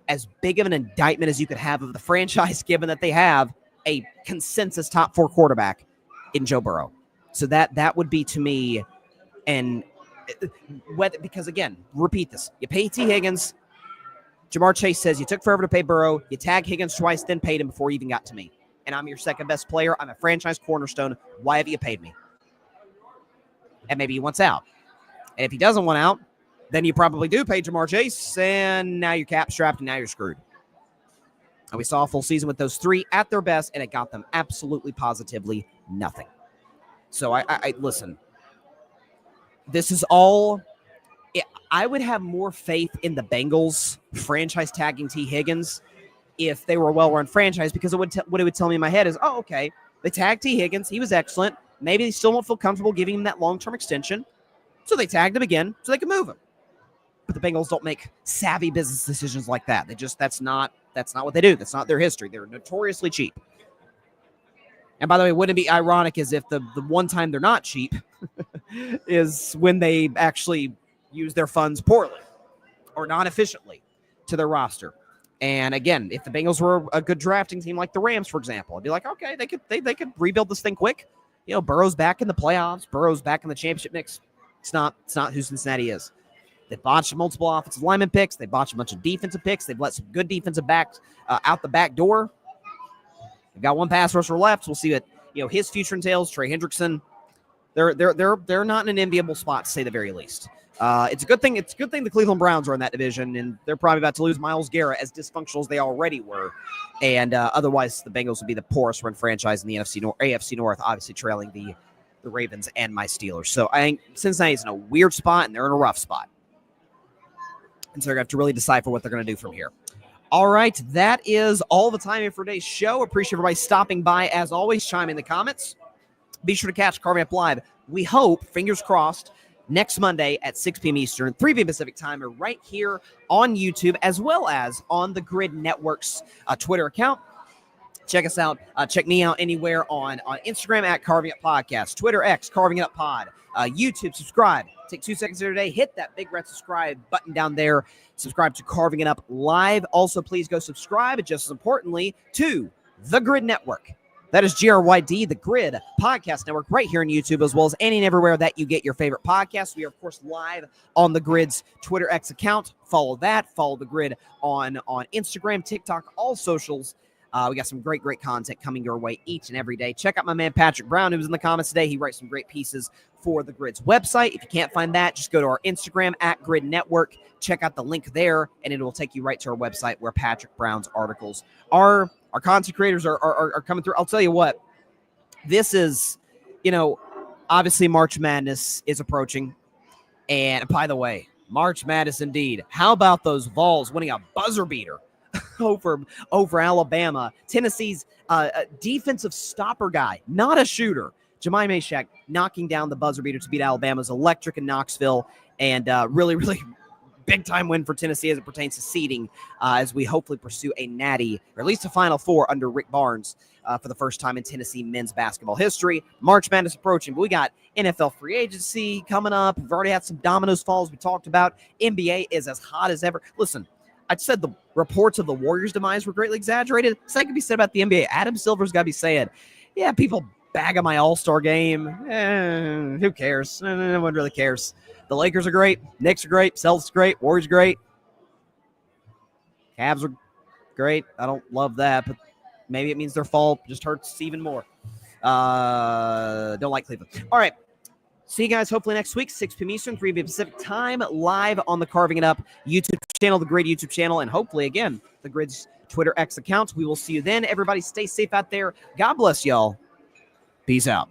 as big of an indictment as you could have of the franchise, given that they have a consensus top 4 quarterback in Joe Burrow. So that would be to me, and because again, repeat this: you pay Tee Higgins. Jamar Chase says you took forever to pay Burrow. You tagged Higgins twice, then paid him before you even got to me. And I'm your second best player. I'm a franchise cornerstone. Why have you paid me? And maybe he wants out. And if he doesn't want out, then you probably do pay Jamar Chase, and now you're cap strapped, and now you're screwed. And we saw a full season with those 3 at their best, and it got them absolutely, positively nothing. So I listen. This is all. I would have more faith in the Bengals franchise tagging Tee Higgins if they were a well-run franchise, because what it would tell me in my head is, oh, okay, they tagged Tee Higgins. He was excellent. Maybe they still won't feel comfortable giving him that long-term extension, so they tagged him again so they can move him. But the Bengals don't make savvy business decisions like that. That's not what they do. That's not their history. They're notoriously cheap. And by the way, wouldn't it be ironic as if the one time they're not cheap is when they actually use their funds poorly or not efficiently to their roster. And again, if the Bengals were a good drafting team like the Rams, for example, I'd be like, okay, they could rebuild this thing quick. You know, Burrow's back in the playoffs. Burrow's back in the championship mix. It's not who Cincinnati is. They botched multiple offensive lineman picks. They botched a bunch of defensive picks. They've let some good defensive backs out the back door. They've got one pass rusher left. So we'll see what his future entails. Trey Hendrickson. They're not in an enviable spot, to say the very least. It's a good thing. It's a good thing the Cleveland Browns are in that division, and they're probably about to lose Myles Garrett, as dysfunctional as they already were. And otherwise, the Bengals would be the poorest run franchise in the AFC North, obviously trailing the Ravens and my Steelers. So I think Cincinnati's in a weird spot, and they're in a rough spot. And so they're going to have to really decipher what they're going to do from here. All right, that is all the time here for today's show. Appreciate everybody stopping by. As always, chime in the comments. Be sure to catch Carving Up Live. We hope, fingers crossed, next Monday at 6 p.m. Eastern, 3 p.m. Pacific time, or right here on YouTube, as well as on the Grid Network's Twitter account. Check us out. Check me out anywhere on Instagram at Carving Up Podcast, Twitter X, Carving It Up Pod, YouTube. Subscribe. Take 2 seconds here today. Hit that big red subscribe button down there. Subscribe to Carving It Up Live. Also, please go subscribe, just as importantly, to the Grid Network. That is GRYD, the Grid Podcast Network, right here on YouTube, as well as any and everywhere that you get your favorite podcasts. We are, of course, live on the Grid's Twitter X account. Follow that. Follow the Grid on Instagram, TikTok, all socials. We got some great content coming your way each and every day. Check out my man Patrick Brown, who was in the comments today. He writes some great pieces for the Grid's website. If you can't find that, just go to our Instagram at Grid Network. Check out the link there, and it will take you right to our website where Patrick Brown's articles are. Our content creators are coming through. I'll tell you what, this is, obviously March Madness is approaching. And by the way, March Madness indeed. How about those Vols winning a buzzer beater over Alabama? Tennessee's defensive stopper guy, not a shooter, Jemai Mashack, knocking down the buzzer beater to beat Alabama's electric in Knoxville, and really big-time win for Tennessee as it pertains to seeding as we hopefully pursue a natty, or at least a Final Four under Rick Barnes for the first time in Tennessee men's basketball history. March Madness approaching, but we got NFL free agency coming up. We've already had some dominoes falls we talked about. NBA is as hot as ever. Listen, I said the reports of the Warriors' demise were greatly exaggerated. Same can be said about the NBA. Adam Silver's got to be saying, yeah, people bag on my all-star game. Who cares? No one really cares. The Lakers are great. Knicks are great. Celtics are great. Warriors are great. Cavs are great. I don't love that, but maybe it means their fall just hurts even more. Don't like Cleveland. All right. See you guys hopefully next week, 6 p.m. Eastern, 3 p.m. Pacific time, live on the Carving It Up YouTube channel, the Grid YouTube channel, and hopefully, again, the Grid's Twitter X account. We will see you then. Everybody stay safe out there. God bless y'all. Peace out.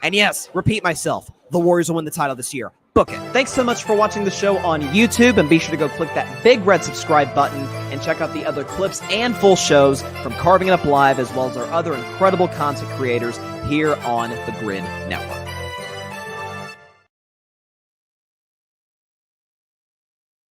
And yes, repeat myself, the Warriors will win the title this year. Book it. Thanks so much for watching the show on YouTube, and be sure to go click that big red subscribe button and check out the other clips and full shows from Carving It Up Live, as well as our other incredible content creators here on the Grid Network.